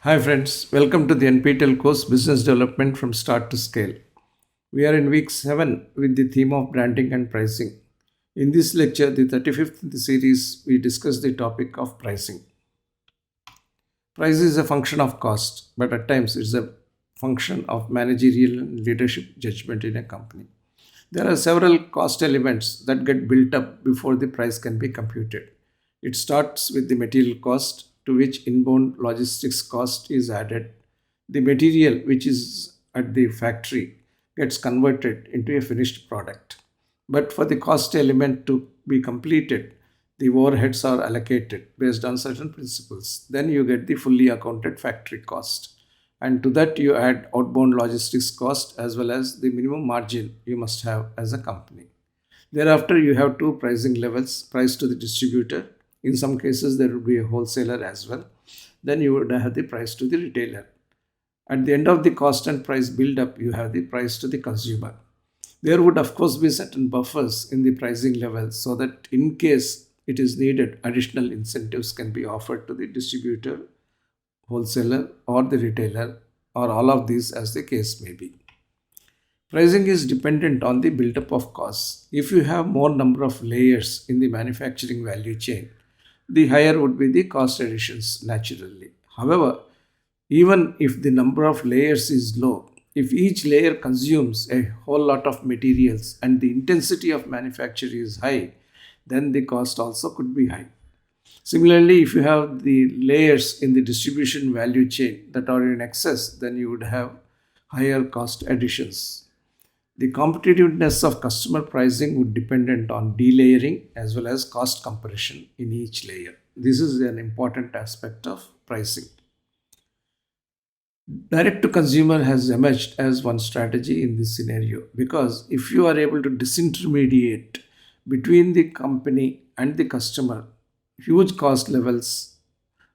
Hi friends, welcome to the NPTEL course Business Development from Start to Scale. We are in week 7 with the theme of branding and pricing. In this lecture, the 35th in the series, we discuss the topic of pricing. Price is a function of cost, but at times it's a function of managerial and leadership judgment in a company. There are several cost elements that get built up before the price can be computed. It starts with the material cost, to which inbound logistics cost is added. The material which is at the factory gets converted into a finished product. But for the cost element to be completed, the overheads are allocated based on certain principles. Then you get the fully accounted factory cost. And to that, you add outbound logistics cost as well as the minimum margin you must have as a company. Thereafter, you have two pricing levels: price to the distributor. In some cases, there would be a wholesaler as well. Then you would have the price to the retailer. At the end of the cost and price build up, you have the price to the consumer. There would, of course, be certain buffers in the pricing level so that in case it is needed, additional incentives can be offered to the distributor, wholesaler, or the retailer, or all of these as the case may be. Pricing is dependent on the build-up of costs. If you have more number of layers in the manufacturing value chain, the higher would be the cost additions naturally. However, even if the number of layers is low, if each layer consumes a whole lot of materials and the intensity of manufacture is high, then the cost also could be high. Similarly, if you have the layers in the distribution value chain that are in excess, then you would have higher cost additions. The competitiveness of customer pricing would depend on delayering as well as cost compression in each layer. This is an important aspect of pricing. Direct to consumer has emerged as one strategy in this scenario because if you are able to disintermediate between the company and the customer, huge cost levels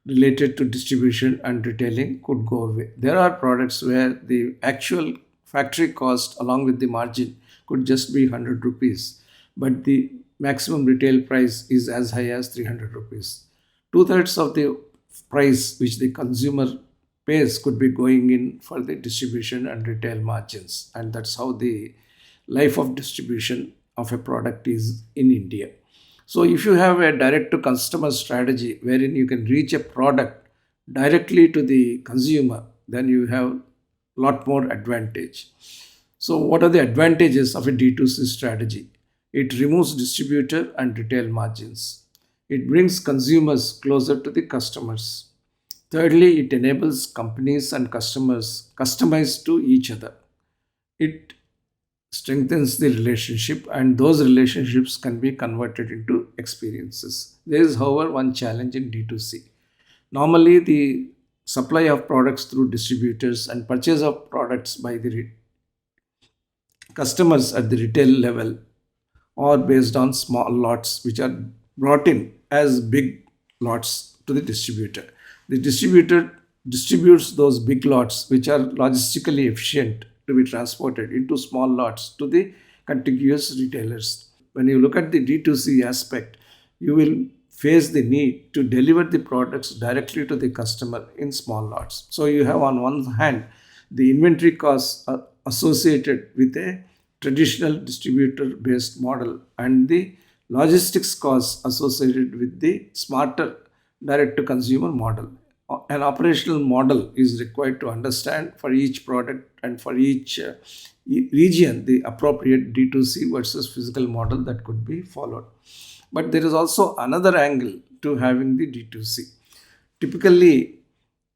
related to distribution and retailing could go away. There are products where the actual factory cost along with the margin could just be 100 rupees, but the maximum retail price is as high as 300 rupees. Two-thirds of the price which the consumer pays could be going in for the distribution and retail margins, and that's how the life of distribution of a product is in India. So if you have a direct to customer strategy wherein you can reach a product directly to the consumer, then you have a lot more advantage. So what are the advantages of a D2C strategy? It removes distributor and retail margins. It brings consumers closer to the customers. Thirdly, it enables companies and customers customize to each other. It strengthens the relationship, and those relationships can be converted into experiences. There is, however, one challenge in D2C. Normally, the supply of products through distributors and purchase of products by the customers at the retail level or based on small lots which are brought in as big lots to the distributor. The distributor distributes those big lots which are logistically efficient to be transported into small lots to the contiguous retailers. When you look at the D2C aspect, you will face the need to deliver the products directly to the customer in small lots. So you have on one hand the inventory costs associated with a traditional distributor based model and the logistics costs associated with the smarter direct to consumer model. An operational model is required to understand for each product and for each region the appropriate D2C versus physical model that could be followed. But there is also another angle to having the D2C. Typically,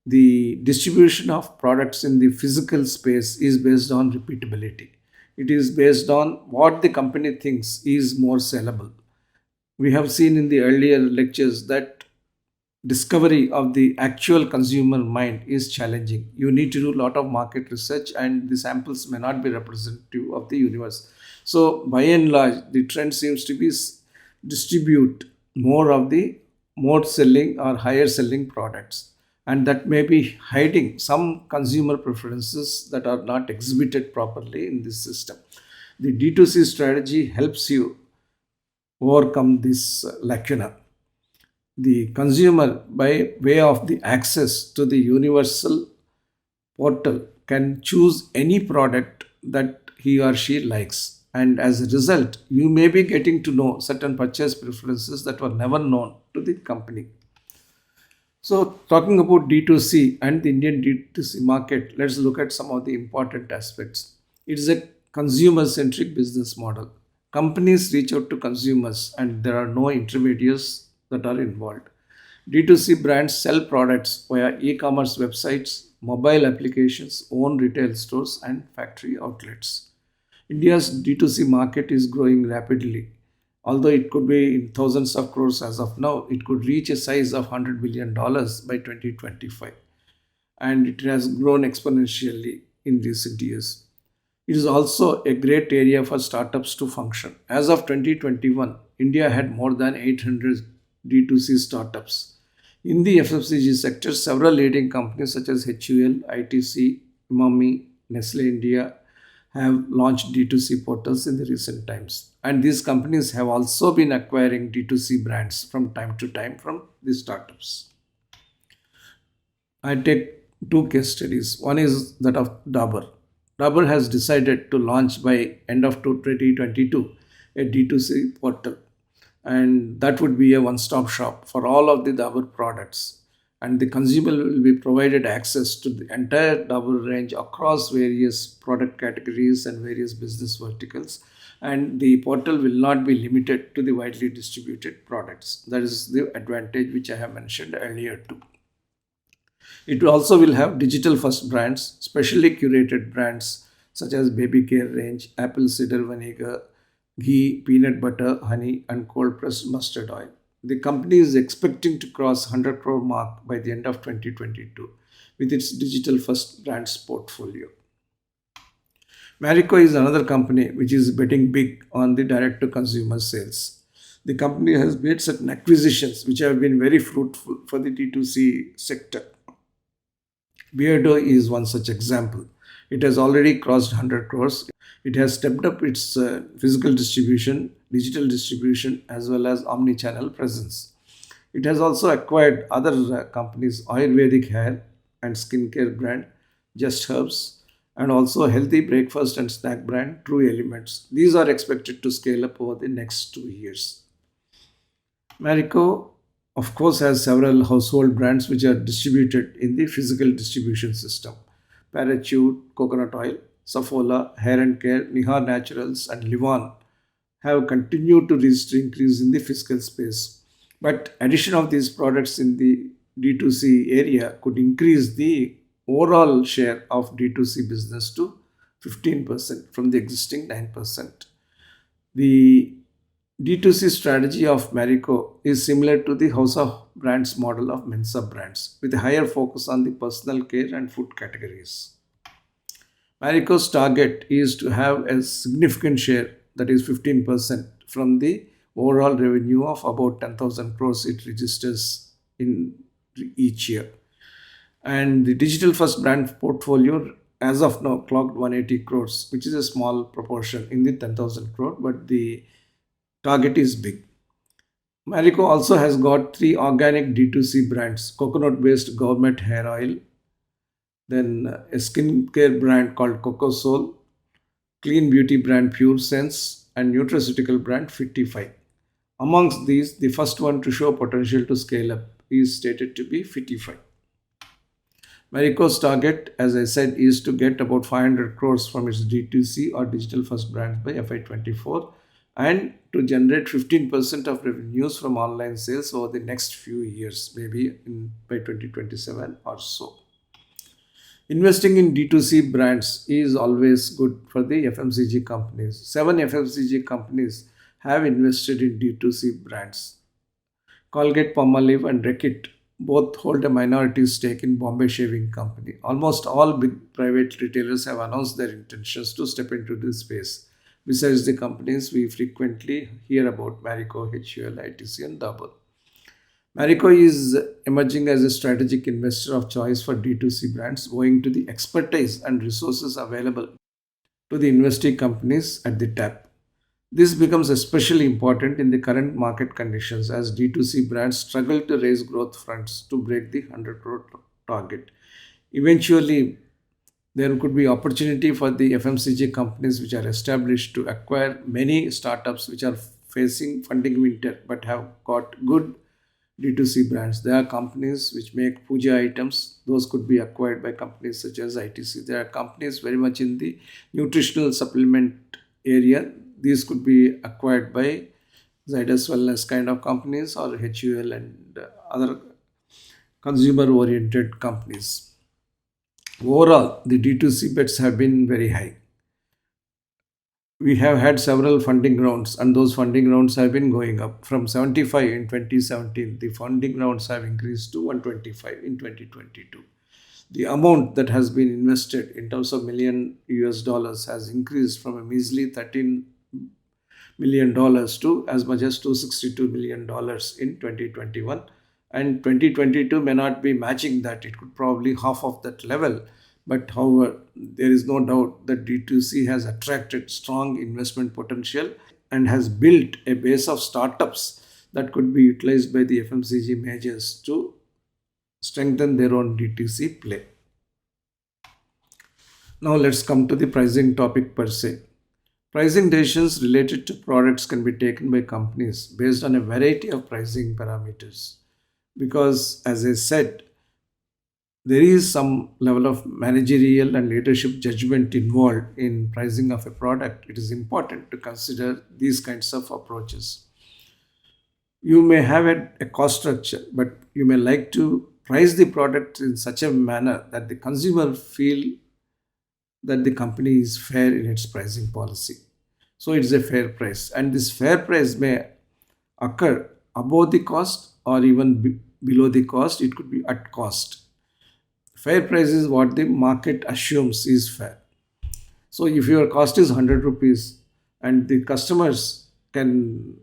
the distribution of products in the physical space is based on repeatability. It is based on what the company thinks is more sellable. We have seen in the earlier lectures that discovery of the actual consumer mind is challenging. You need to do a lot of market research, and the samples may not be representative of the universe. So, by and large, the trend seems to be distribute more of the more selling or higher selling products, and that may be hiding some consumer preferences that are not exhibited properly in this system. The D2C strategy helps you overcome this lacuna. the consumer by way of the access to the universal portal can choose any product that he or she likes, and as a result you may be getting to know certain purchase preferences that were never known to the company. So, talking about D2C and the Indian D2C market, let's look at some of the important aspects. It is a consumer centric business model. Companies reach out to consumers and there are no intermediaries that are involved. D2C brands sell products via e commerce websites, mobile applications, own retail stores, and factory outlets. India's D2C market is growing rapidly. Although it could be in thousands of crores as of now, it could reach a size of $100 billion by 2025. And it has grown exponentially in recent years. It is also a great area for startups to function. As of 2021, India had more than 800 D2C startups. In the FMCG sector, several leading companies such as HUL, ITC, Umami, Nestle India have launched D2C portals in the recent times. And these companies have also been acquiring D2C brands from time to time from these startups. I take two case studies. One is that of Dabur. Dabur has decided to launch by end of 2022 a D2C portal, and that would be a one-stop shop for all of the Dabur products. And the consumer will be provided access to the entire Dabur range across various product categories and various business verticals. And the portal will not be limited to the widely distributed products. That is the advantage which I have mentioned earlier too. It also will have digital first brands, specially curated brands such as baby care range, apple cider vinegar, ghee, peanut butter, honey, and cold pressed mustard oil. The company is expecting to cross 100 crore mark by the end of 2022 with its digital first brands portfolio. Marico is another company which is betting big on the direct to consumer sales. The company has made certain acquisitions which have been very fruitful for the D2C sector. Beardo is one such example. It has already crossed 100 crores. It has stepped up its physical distribution, digital distribution, as well as omni-channel presence. It has also acquired other companies, Ayurvedic hair and skincare brand, Just Herbs, and also healthy breakfast and snack brand, True Elements. These are expected to scale up over the next 2 years. Marico, of course, has several household brands which are distributed in the physical distribution system. Parachute, Coconut Oil, Safola, Hair and Care, Nihar Naturals, and Livon have continued to register increase in the physical space. But addition of these products in the D2C area could increase the overall share of D2C business to 15% from the existing 9%. The D2C strategy of Marico is similar to the House of Brands model of Mensa brands, with a higher focus on the personal care and food categories. Marico's target is to have a significant share, that is 15%, from the overall revenue of about 10,000 crores it registers in each year. And the digital first brand portfolio as of now clocked 180 crores, which is a small proportion in the 10,000 crore, but the target is big. Marico also has got three organic D2C brands: coconut based gourmet hair oil, then a skincare brand called Coco Soul, clean beauty brand Pure Sense, and nutraceutical brand Fitify. Amongst these, the first one to show potential to scale up is stated to be Fitify. Marico's target, as I said, is to get about 500 crores from its D2C or digital first brands by FY24 and to generate 15% of revenues from online sales over the next few years, maybe by 2027 or so. Investing in D2C brands is always good for the FMCG companies. Seven FMCG companies have invested in D2C brands. Colgate Palmolive and Reckitt both hold a minority stake in Bombay Shaving Company. Almost all big private retailers have announced their intentions to step into this space. Besides the companies we frequently hear about, Marico, HUL, ITC, and Dabur. Marico is emerging as a strategic investor of choice for D2C brands owing to the expertise and resources available to the investee companies at the tap. This becomes especially important in the current market conditions as D2C brands struggle to raise growth fronts to break the 100 crore target. Eventually, there could be opportunity for the FMCG companies which are established to acquire many startups which are facing funding winter but have got good D2C brands. There are companies which make puja items. Those could be acquired by companies such as ITC. There are companies very much in the nutritional supplement area. These could be acquired by Zydus Wellness kind of companies or HUL and other consumer oriented companies. Overall, the D2C bets have been very high. We have had several funding rounds, and those funding rounds have been going up. From 75 in 2017, the funding rounds have increased to 125 in 2022. The amount that has been invested in terms of million US dollars has increased from a measly $13 million to as much as $262 million in 2021, and 2022 may not be matching that. It could probably half of that level. But however, there is no doubt that D2C has attracted strong investment potential and has built a base of startups that could be utilized by the FMCG majors to strengthen their own D2C play. Now let's come to the pricing topic per se. Pricing decisions related to products can be taken by companies based on a variety of pricing parameters. Because, as I said, there is some level of managerial and leadership judgment involved in pricing of a product. It is important to consider these kinds of approaches. You may have a cost structure, but you may like to price the product in such a manner that the consumer feel that the company is fair in its pricing policy. So it's a fair price, and this fair price may occur above the cost or even below the cost. It could be at cost. Fair price is what the market assumes is fair. So if your cost is 100 rupees and the customers can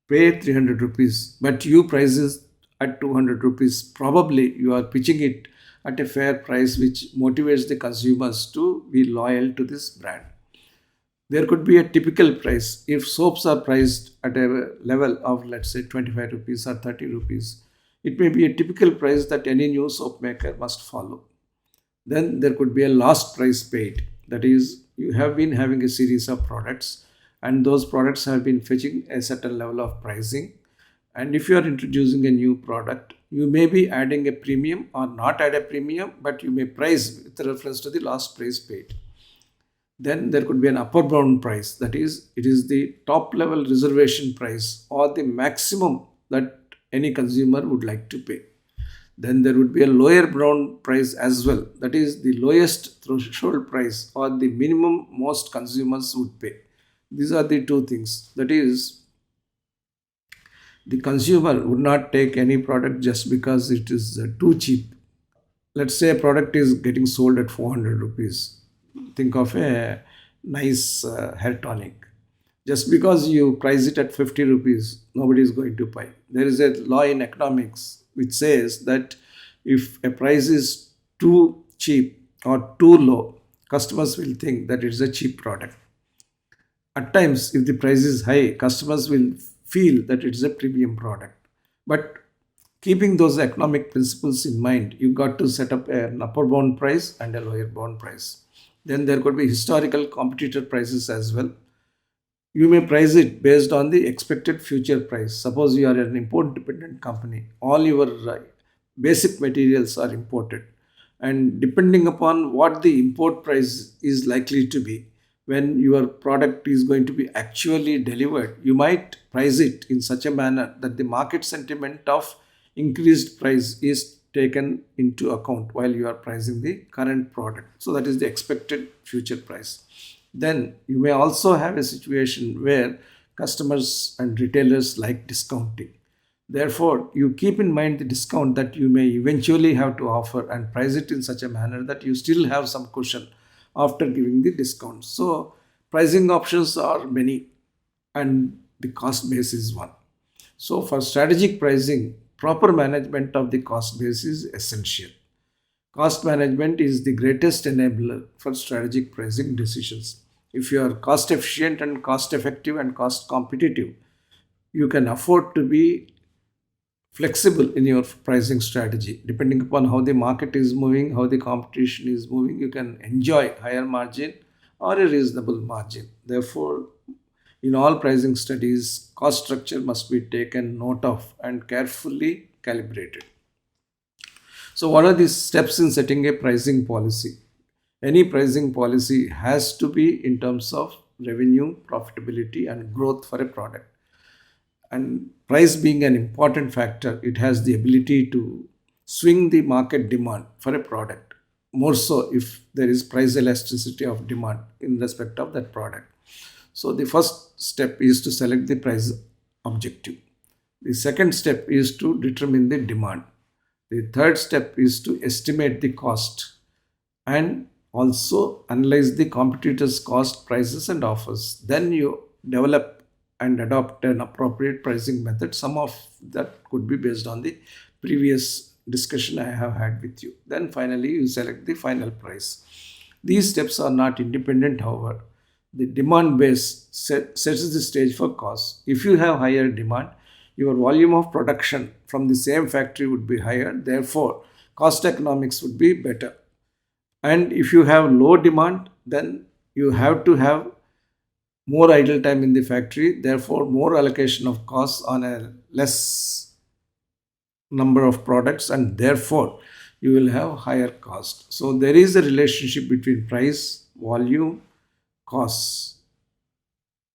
pay 300 rupees, but you price it at 200 rupees, probably you are pitching it at a fair price which motivates the consumers to be loyal to this brand. There could be a typical price. If soaps are priced at a level of, let's say, 25 rupees or 30 rupees, it may be a typical price that any new soap maker must follow. Then there could be a last price paid. That is, you have been having a series of products and those products have been fetching a certain level of pricing. And if you are introducing a new product, you may be adding a premium or not add a premium, but you may price with reference to the last price paid. Then there could be an upper bound price. That is, it is the top level reservation price or the maximum that any consumer would like to pay. Then there would be a lower bound price as well. That is the lowest threshold price or the minimum most consumers would pay. These are the two things. That is, the consumer would not take any product just because it is too cheap. Let's say a product is getting sold at 400 rupees. Think of a nice hair tonic. Just because you price it at 50 rupees, nobody is going to buy. There is a law in economics which says that if a price is too cheap or too low, customers will think that it's a cheap product. At times, if the price is high, customers will feel that it's a premium product. But keeping those economic principles in mind, you got to set up an upper bound price and a lower bound price. Then there could be historical competitor prices as well. You may price it based on the expected future price. Suppose you are an import dependent company, all your basic materials are imported, and depending upon what the import price is likely to be, when your product is going to be actually delivered, you might price it in such a manner that the market sentiment of increased price is taken into account while you are pricing the current product. So that is the expected future price. Then you may also have a situation where customers and retailers like discounting. Therefore, you keep in mind the discount that you may eventually have to offer and price it in such a manner that you still have some cushion after giving the discount. So, pricing options are many and the cost base is one. So, for strategic pricing, proper management of the cost base is essential. Cost management is the greatest enabler for strategic pricing decisions. If you are cost efficient and cost effective and cost competitive, you can afford to be flexible in your pricing strategy. Depending upon how the market is moving, how the competition is moving, you can enjoy higher margin or a reasonable margin. Therefore, in all pricing studies, cost structure must be taken note of and carefully calibrated. So, what are the steps in setting a pricing policy? Any pricing policy has to be in terms of revenue, profitability, and growth for a product. And price being an important factor, it has the ability to swing the market demand for a product. More so if there is price elasticity of demand in respect of that product. So the first step is to select the price objective. The second step is to determine the demand. The third step is to estimate the cost and also analyze the competitors' cost, prices, and offers. Then you develop and adopt an appropriate pricing method. Some of that could be based on the previous discussion I have had with you. Then finally, you select the final price. These steps are not independent, however. The demand base sets the stage for cost. If you have higher demand, your volume of production from the same factory would be higher. Therefore, cost economics would be better. And if you have low demand, then you have to have more idle time in the factory, therefore more allocation of costs on a less number of products, and therefore you will have higher cost. So there is a relationship between price, volume, costs,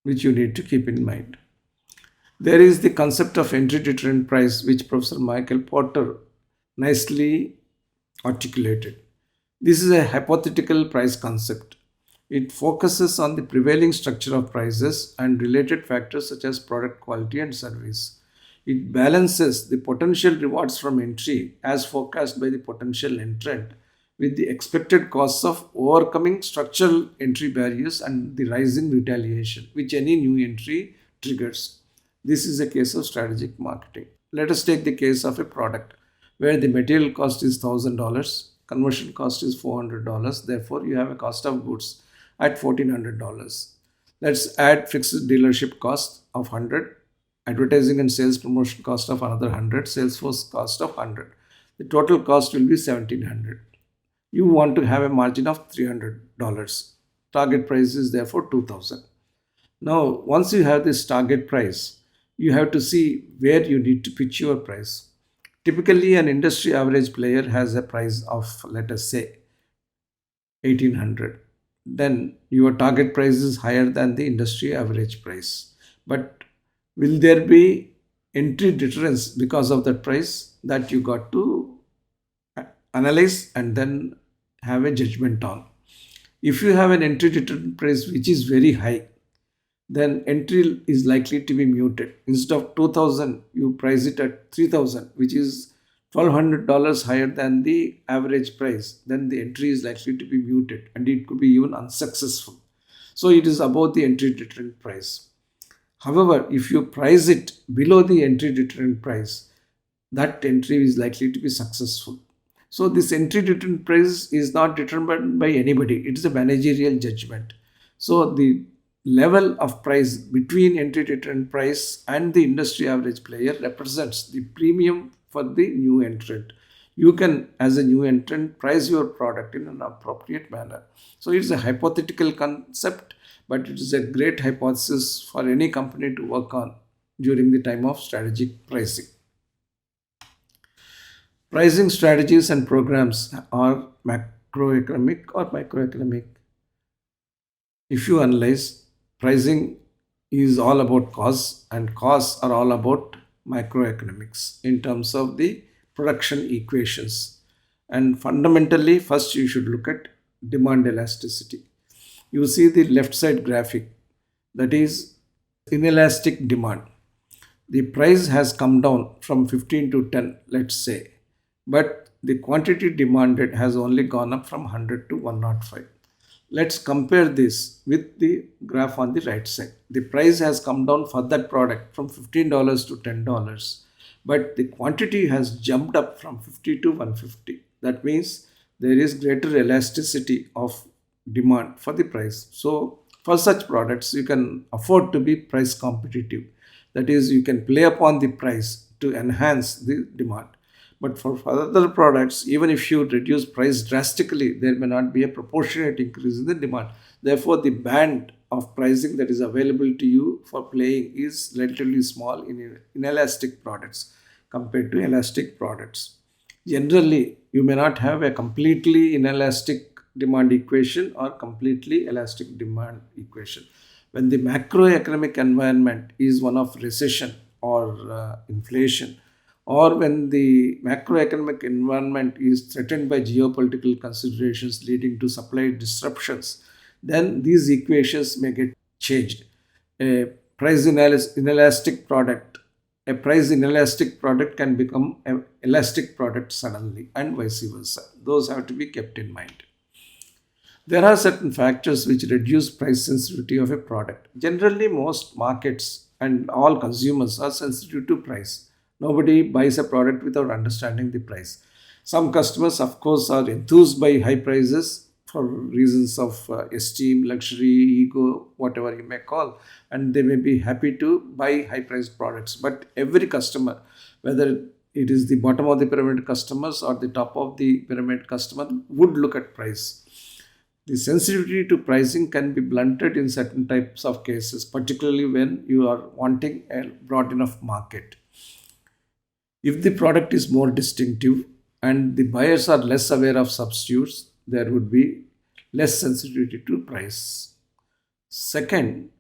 which you need to keep in mind. There is the concept of entry deterrent price, which Professor Michael Porter nicely articulated. This is a hypothetical price concept. It focuses on the prevailing structure of prices and related factors such as product quality and service. It balances the potential rewards from entry as forecast by the potential entrant with the expected costs of overcoming structural entry barriers and the rising retaliation which any new entry triggers. This is a case of strategic marketing. Let us take the case of a product where the material cost is $1,000, conversion cost is $400. Therefore, you have a cost of goods at $1,400. Let's add fixed dealership cost of 100, advertising and sales promotion cost of another 100, sales force cost of 100. The total cost will be 1,700. You want to have a margin of $300. Target price is therefore 2,000. Now, once you have this target price, you have to see where you need to pitch your price. Typically, an industry average player has a price of, let us say, 1,800. Then your target price is higher than the industry average price. But will there be entry deterrence because of that price? That you got to analyze and then have a judgment on. If you have an entry deterrent price which is very high, then entry is likely to be muted. Instead of 2,000, you price it at 3,000, which is $1,200 higher than the average price. Then the entry is likely to be muted and it could be even unsuccessful. So it is above the entry deterrent price. However, if you price it below the entry deterrent price, that entry is likely to be successful. So this entry deterrent price is not determined by anybody. It is a managerial judgment. So the level of price between entry deterrent price and the industry average player represents the premium for the new entrant. You can, as a new entrant, price your product in an appropriate manner. So it's a hypothetical concept, but it is a great hypothesis for any company to work on during the time of strategic pricing. Pricing strategies and programs are macroeconomic or microeconomic. If you analyze, pricing is all about costs and costs are all about microeconomics in terms of the production equations. And fundamentally, first you should look at demand elasticity. You see the left side graphic, that is inelastic demand. The price has come down from 15 to 10, let's say, but the quantity demanded has only gone up from 100 to 105. Let's compare this with the graph on the right side. The price has come down for that product from $15 to $10, but the quantity has jumped up from 50 to 150. That means there is greater elasticity of demand for the price. So For such products, you can afford to be price competitive. That is, you can play upon the price to enhance the demand. But for other products, even if you reduce price drastically, there may not be a proportionate increase in the demand. Therefore, the band of pricing that is available to you for playing is relatively small in inelastic products compared to elastic products. Generally, you may not have a completely inelastic demand equation or completely elastic demand equation. When the macroeconomic environment is one of recession or inflation, or when the macroeconomic environment is threatened by geopolitical considerations leading to supply disruptions, then these equations may get changed. A inelastic product, a price inelastic product can become an elastic product suddenly, and vice versa. Those have to be kept in mind. There are certain factors which reduce price sensitivity of a product. Generally, most markets and all consumers are sensitive to price. Nobody buys a product without understanding the price. Some customers, of course, are enthused by high prices for reasons of esteem, luxury, ego, whatever you may call, and they may be happy to buy high priced products. But every customer, whether it is the bottom of the pyramid customers or the top of the pyramid customer, would look at price. The sensitivity to pricing can be blunted in certain types of cases, particularly when you are wanting a broad enough market. If the product is more distinctive and the buyers are less aware of substitutes, there would be less sensitivity to price. Second,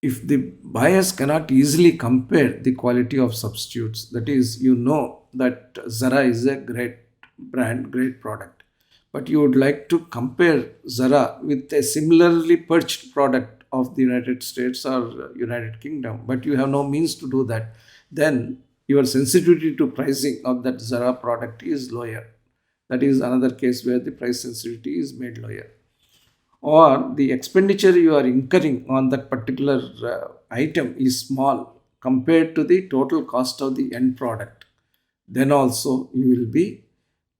if the buyers cannot easily compare the quality of substitutes, that is, you know that Zara is a great brand, great product, but you would like to compare Zara with a similarly perched product of the United States or United Kingdom, but you have no means to do that, then your sensitivity to pricing of that Zara product is lower. That is another case where the price sensitivity is made lower. Or the expenditure you are incurring on that particular item is small compared to the total cost of the end product, then also you will be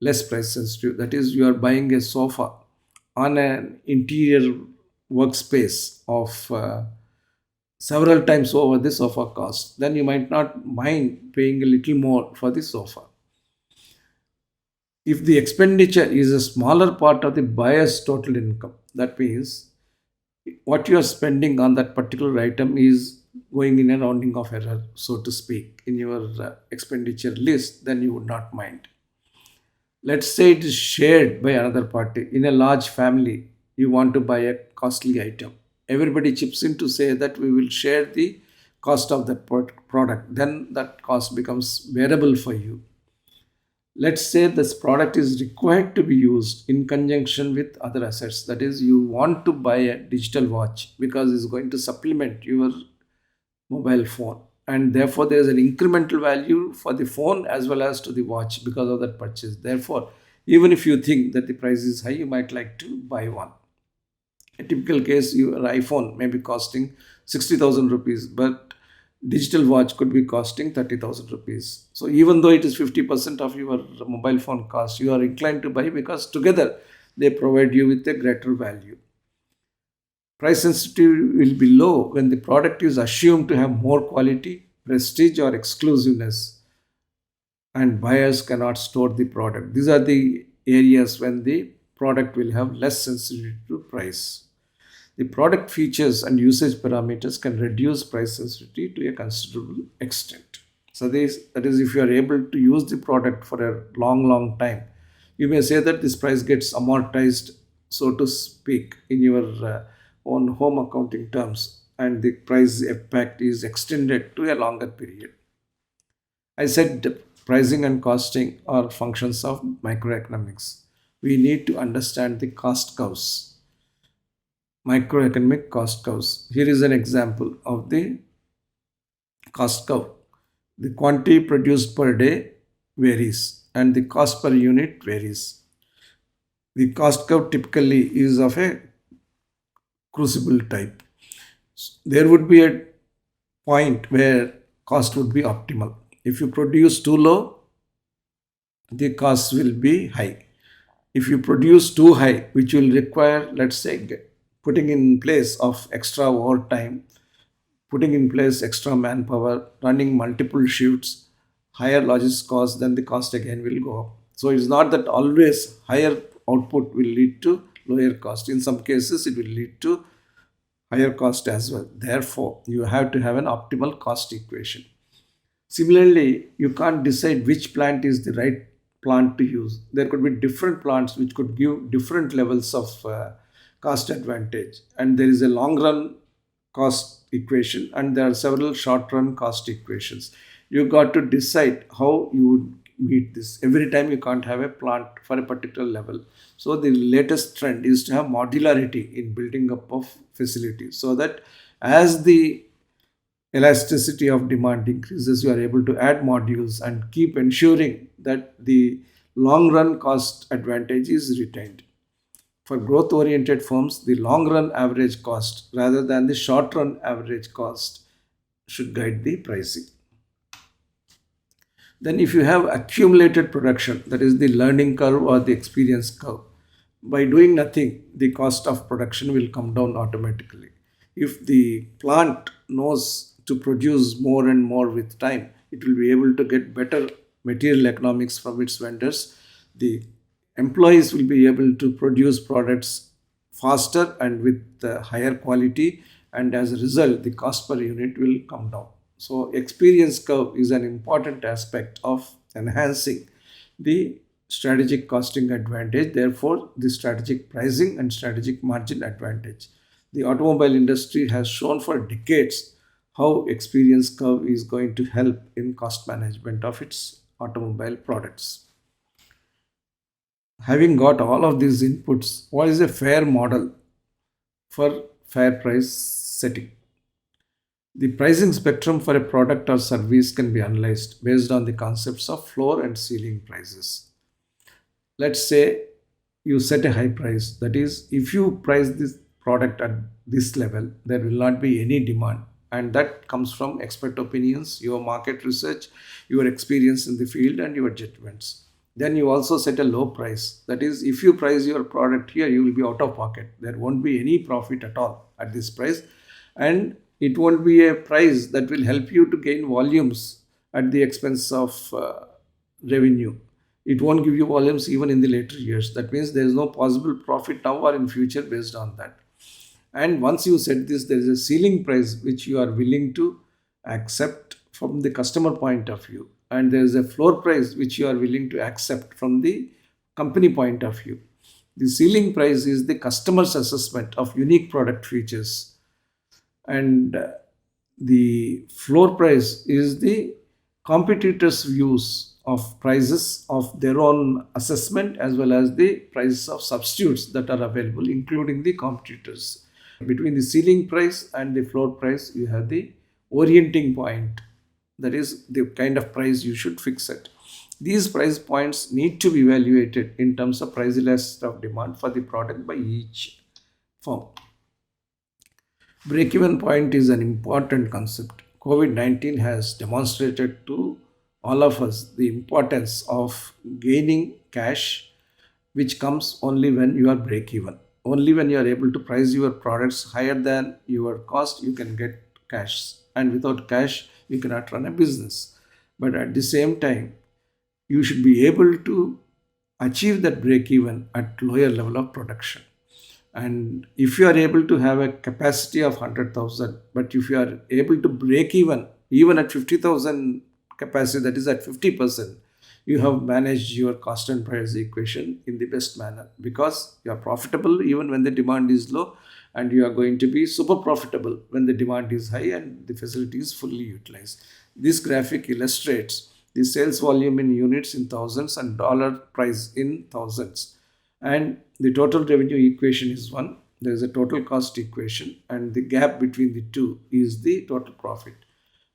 less price sensitive. That is, you are buying a sofa on an interior workspace of several times over the sofa cost, then you might not mind paying a little more for the sofa. If the expenditure is a smaller part of the buyer's total income, that means what you are spending on that particular item is going in a rounding of error, so to speak, in your expenditure list, then you would not mind. Let's say it is shared by another party. In a large family, you want to buy a costly item. Everybody chips in to say that we will share the cost of that product. Then that cost becomes bearable for you. Let's say this product is required to be used in conjunction with other assets. That is, you want to buy a digital watch because it's going to supplement your mobile phone, and therefore there is an incremental value for the phone as well as to the watch because of that purchase. Therefore, even if you think that the price is high, you might like to buy one. A typical case, your iPhone may be costing 60,000 rupees, but digital watch could be costing 30,000 rupees. So even though it is 50% of your mobile phone cost, you are inclined to buy because together they provide you with a greater value. Price sensitivity will be low when the product is assumed to have more quality, prestige, or exclusiveness, and buyers cannot store the product. These are the areas when the product will have less sensitivity to price. The product features and usage parameters can reduce price sensitivity to a considerable extent. So that is, if you are able to use the product for a long time, you may say that this price gets amortized, so to speak, in your own home accounting terms, and the price impact is extended to a longer period. I said pricing and costing are functions of microeconomics. We need to understand the cost curves. Microeconomic cost curves. Here is an example of the cost curve. The quantity produced per day varies and the cost per unit varies. The cost curve typically is of a crucible type. There would be a point where cost would be optimal. If you produce too low, the cost will be high. If you produce too high, which will require, let's say, putting in place of extra overtime, putting in place extra manpower, running multiple shifts, higher logistics cost, then the cost again will go up. So it's not that always higher output will lead to lower cost. In some cases, it will lead to higher cost as well. Therefore, you have to have an optimal cost equation. Similarly, you can't decide which plant is the right plant to use. There could be different plants which could give different levels of cost advantage. And there is a long run cost equation and there are several short run cost equations. You got to decide how you would meet this. Every time you can't have a plant for a particular level. So the latest trend is to have modularity in building up of facilities so that as the elasticity of demand increases, you are able to add modules and keep ensuring that the long run cost advantage is retained. For growth oriented firms, the long run average cost rather than the short run average cost should guide the pricing. Then, if you have accumulated production, that is the learning curve or the experience curve, by doing nothing, the cost of production will come down automatically. If the plant knows to produce more and more with time, it will be able to get better material economics from its vendors. The employees will be able to produce products faster and with higher quality, and as a result, the cost per unit will come down. So, experience curve is an important aspect of enhancing the strategic costing advantage, therefore, the strategic pricing and strategic margin advantage. The automobile industry has shown for decades how experience curve is going to help in cost management of its automobile products. Having got all of these inputs, what is a fair model for fair price setting? The pricing spectrum for a product or service can be analyzed based on the concepts of floor and ceiling prices. Let's say you set a high price, that is, if you price this product at this level, there will not be any demand, and that comes from expert opinions, your market research, your experience in the field, and your judgments. Then you also set a low price, that is, if you price your product here, you will be out of pocket, there won't be any profit at all at this price, and it won't be a price that will help you to gain volumes at the expense of revenue. It won't give you volumes even in the later years. That means there is no possible profit now or in future based on that. And once you set this, there is a ceiling price which you are willing to accept from the customer point of view, and there is a floor price which you are willing to accept from the company point of view. The ceiling price is the customer's assessment of unique product features, and the floor price is the competitors' views of prices of their own assessment as well as the prices of substitutes that are available, including the competitors. Between the ceiling price and the floor price, you have the orienting point, that is the kind of price you should fix it. These price points need to be evaluated in terms of price elasticity of demand for the product by each firm. Break-even point is an important concept. COVID-19 has demonstrated to all of us the importance of gaining cash, which comes only when you are break-even. Only when you are able to price your products higher than your cost, you can get cash. And without cash, you cannot run a business. But at the same time, you should be able to achieve that break-even at lower level of production. And if you are able to have a capacity of 100,000, but if you are able to break even at 50,000 capacity, that is at 50%, you have managed your cost and price equation in the best manner, because you are profitable even when the demand is low, and you are going to be super profitable when the demand is high and the facility is fully utilized. This graphic illustrates the sales volume in units in thousands and dollar price in thousands. And the total revenue equation is one. There is a total cost equation, and the gap between the two is the total profit.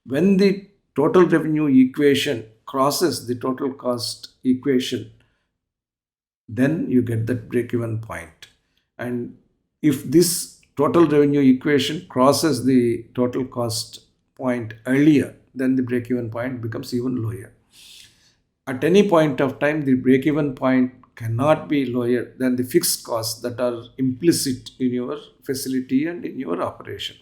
When the total revenue equation crosses the total cost equation, then you get that break-even point. And if this total revenue equation crosses the total cost point earlier, then the break-even point becomes even lower. At any point of time, the break even point cannot be lower than the fixed costs that are implicit in your facility and in your operation.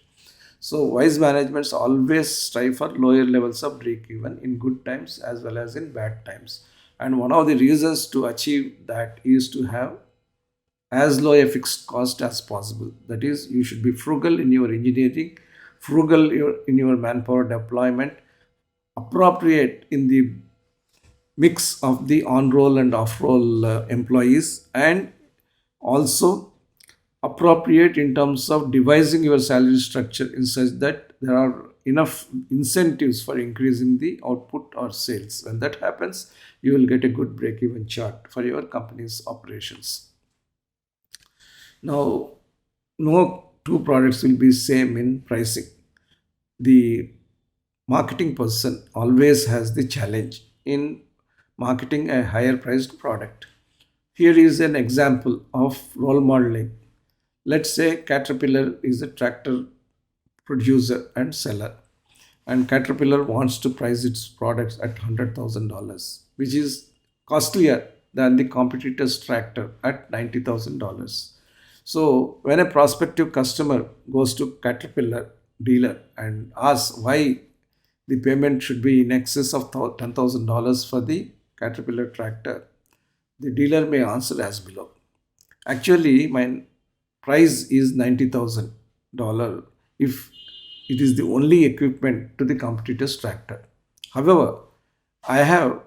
So wise managements always strive for lower levels of break even in good times as well as in bad times. And one of the reasons to achieve that is to have as low a fixed cost as possible. That is, you should be frugal in your engineering, frugal in your manpower deployment, appropriate in the mix of the on-roll and off-roll employees, and also appropriate in terms of devising your salary structure in such that there are enough incentives for increasing the output or sales. When that happens, you will get a good break-even chart for your company's operations. Now, no two products will be same in pricing. The marketing person always has the challenge in marketing a higher priced product. Here is an example of role modeling. Let's say Caterpillar is a tractor producer and seller, and Caterpillar wants to price its products at $100,000, which is costlier than the competitor's tractor at $90,000. So, when a prospective customer goes to Caterpillar dealer and asks why the payment should be in excess of $10,000 for the Caterpillar tractor, the dealer may answer as below. Actually, my price is $90,000 if it is the only equipment to the competitor's tractor. However, I have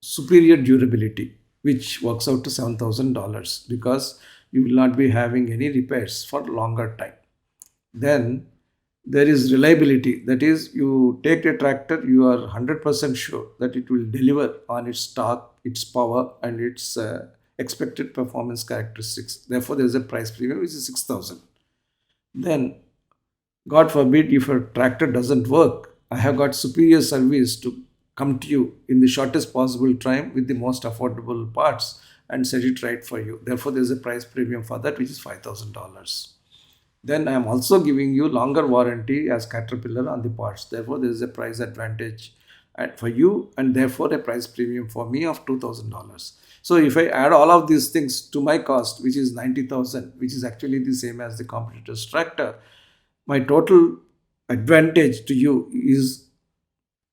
superior durability, which works out to $7,000 because you will not be having any repairs for longer time. Then there is reliability. That is, you take a tractor, you are 100% sure that it will deliver on its torque, its power, and its expected performance characteristics. Therefore, there is a price premium which is 6,000. Then, God forbid, if a tractor doesn't work, I have got superior service to come to you in the shortest possible time with the most affordable parts and set it right for you. Therefore, there is a price premium for that, which is $5,000. Then I am also giving you longer warranty as Caterpillar on the parts. Therefore, there is a price advantage for you, and therefore a price premium for me of $2,000. So if I add all of these things to my cost, which is 90,000, which is actually the same as the competitor's tractor, my total advantage to you is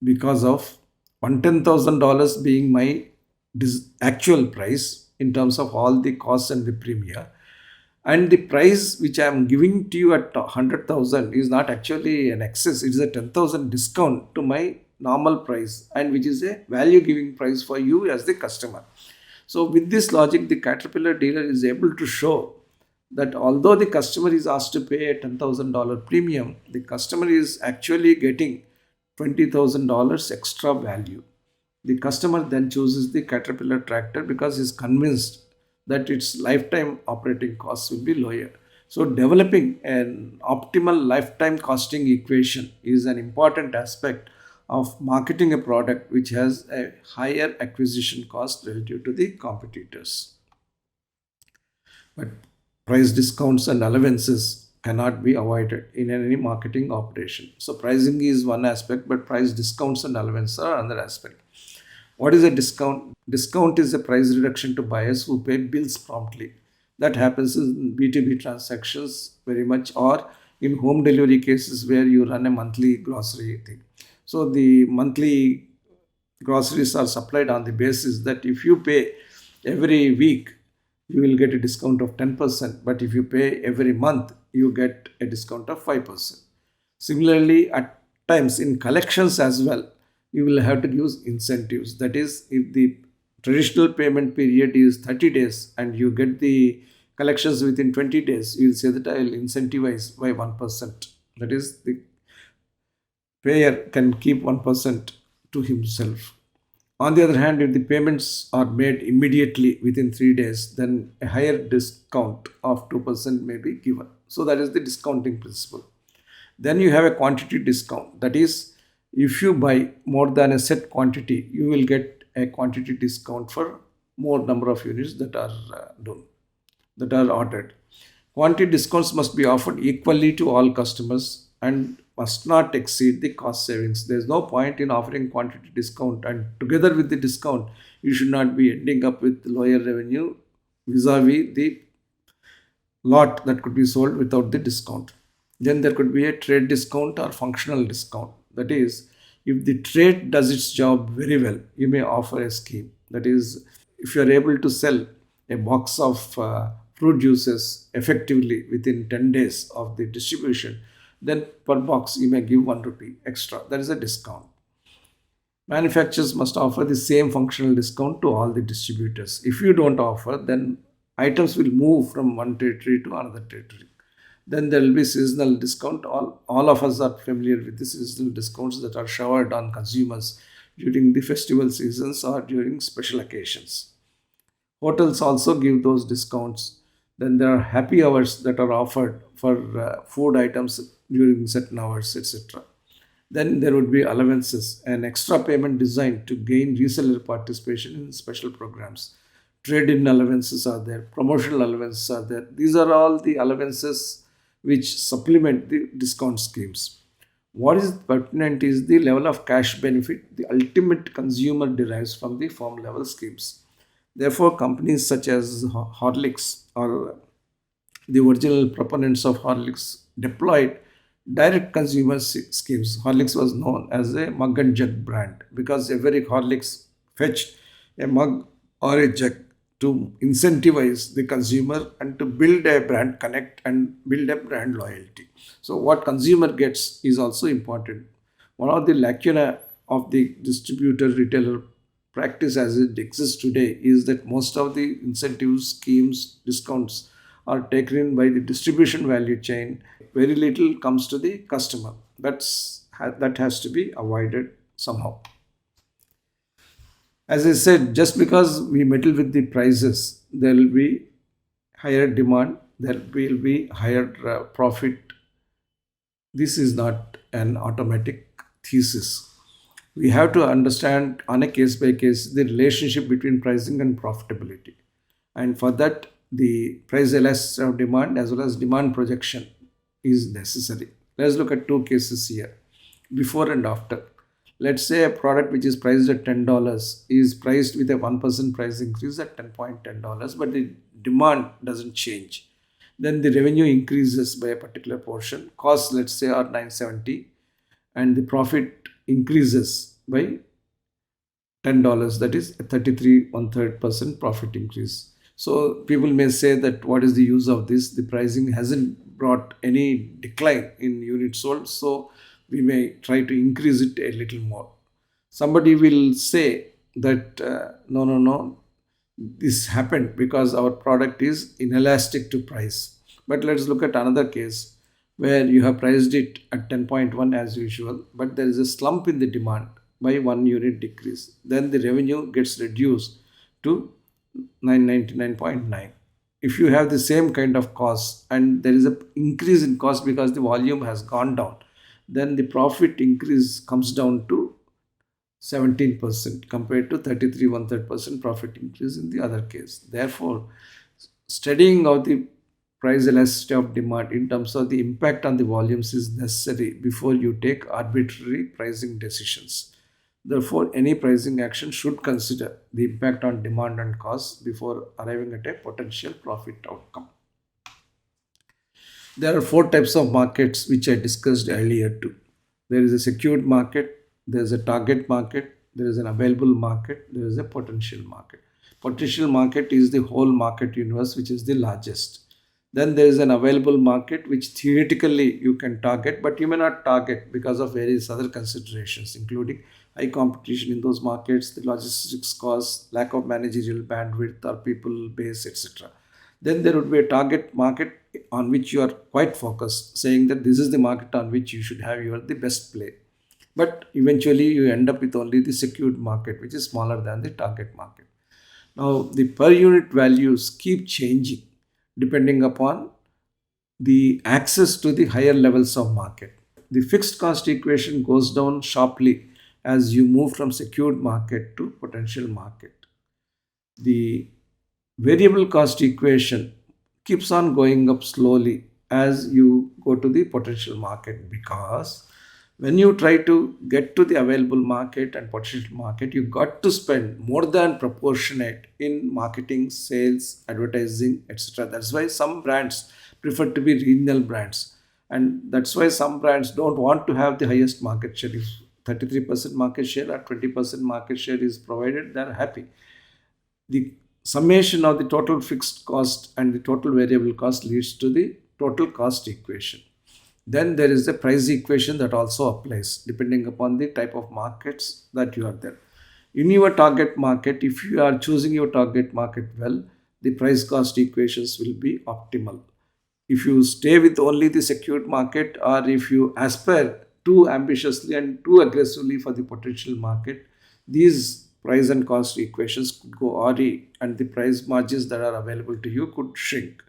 because of $110,000 being my actual price in terms of all the costs and the premium, and the price which I am giving to you at 100,000 is not actually an excess. It is a 10,000 discount to my normal price, and which is a value giving price for you as the customer. So with this logic, the Caterpillar dealer is able to show that although the customer is asked to pay a $10,000 premium, the customer is actually getting $20,000 extra value. The customer then chooses the Caterpillar tractor because he is convinced that its lifetime operating costs will be lower. So developing an optimal lifetime costing equation is an important aspect of marketing a product which has a higher acquisition cost relative to the competitors. But price discounts and allowances cannot be avoided in any marketing operation. So pricing is one aspect, but price discounts and allowances are another aspect. What is a discount? Discount is a price reduction to buyers who pay bills promptly. That happens in B2B transactions very much, or in home delivery cases where you run a monthly grocery thing. So the monthly groceries are supplied on the basis that if you pay every week, you will get a discount of 10%, but if you pay every month, you get a discount of 5%. Similarly, at times in collections as well, you will have to use incentives. That is, if the traditional payment period is 30 days and you get the collections within 20 days, you will say that I will incentivize by 1%. That is, the payer can keep 1% to himself. On the other hand, if the payments are made immediately within 3 days, then a higher discount of 2% may be given. So that is the discounting principle. Then you have a quantity discount. That is, if you buy more than a set quantity, you will get a quantity discount for more number of units that are ordered. Quantity discounts must be offered equally to all customers and must not exceed the cost savings. There's no point in offering quantity discount, and together with the discount, you should not be ending up with lower revenue vis-a-vis the lot that could be sold without the discount. Then there could be a trade discount or functional discount. That is, if the trade does its job very well, you may offer a scheme. That is, if you are able to sell a box of fruit juices effectively within 10 days of the distribution, then per box you may give 1 rupee extra. That is a discount. Manufacturers must offer the same functional discount to all the distributors. If you don't offer, then items will move from one territory to another territory. Then there will be seasonal discount. All of us are familiar with the seasonal discounts that are showered on consumers during the festival seasons or during special occasions. Hotels also give those discounts. Then there are happy hours that are offered for food items during certain hours, etc. Then there would be allowances, an extra payment designed to gain reseller participation in special programs. Trade-in allowances are there, promotional allowances are there. These are all the allowances which supplement the discount schemes. What is pertinent is the level of cash benefit the ultimate consumer derives from the firm level schemes. Therefore, companies such as Horlicks or the original proponents of Horlicks deployed direct consumer schemes. Horlicks was known as a mug and jug brand because every Horlicks fetched a mug or a jug to incentivize the consumer and to build a brand connect and build a brand loyalty. So what consumer gets is also important. One of the lacuna of the distributor retailer practice as it exists today is that most of the incentive schemes, discounts are taken in by the distribution value chain. Very little comes to the customer. That has to be avoided somehow. As I said, just because we meddle with the prices, there will be higher demand, there will be higher profit. This is not an automatic thesis. We have to understand on a case by case the relationship between pricing and profitability. And for that, the price elasticity of demand as well as demand projection is necessary. Let's look at two cases here, before and after. Let's say a product which is priced at $10 is priced with a 1% price increase at $10.10, but the demand doesn't change. Then the revenue increases by a particular portion. Costs, let's say, are 970, and the profit increases by $10. That is a 33 1/3 percent profit increase. So people may say that what is the use of this? The pricing hasn't brought any decline in units sold, so we may try to increase it a little more. Somebody will say that no, no, no, this happened because our product is inelastic to price. But let's look at another case where you have priced it at 10.1 as usual, but there is a slump in the demand by 1 unit decrease. Then the revenue gets reduced to 999.9. If you have the same kind of cost and there is an increase in cost because the volume has gone down, then the profit increase comes down to 17% compared to 33 1/3 percent profit increase in the other case. Therefore, studying of the price elasticity of demand in terms of the impact on the volumes is necessary before you take arbitrary pricing decisions. Therefore, any pricing action should consider the impact on demand and cost before arriving at a potential profit outcome. There are four types of markets which I discussed earlier too. There is a secured market, there is a target market, there is an available market, there is a potential market. Potential market is the whole market universe which is the largest. Then there is an available market which theoretically you can target, but you may not target because of various other considerations, including high competition in those markets, the logistics costs, lack of managerial bandwidth or people base, etc. Then there would be a target market on which you are quite focused, saying that this is the market on which you should have your the best play. But eventually you end up with only the secured market, which is smaller than the target market. Now the per unit values keep changing depending upon the access to the higher levels of market. The fixed cost equation goes down sharply as you move from secured market to potential market. The variable cost equation keeps on going up slowly as you go to the potential market, because when you try to get to the available market and potential market, you got to spend more than proportionate in marketing, sales, advertising, etc. That's why some brands prefer to be regional brands, and that's why some brands don't want to have the highest market share. If 33% market share or 20% market share is provided, they're happy. The summation of the total fixed cost and the total variable cost leads to the total cost equation. Then there is a price equation that also applies depending upon the type of markets that you are there. In your target market, if you are choosing your target market well, the price cost equations will be optimal. If you stay with only the secured market, or if you aspire too ambitiously and too aggressively for the potential market, these price and cost equations could go awry and the price margins that are available to you could shrink.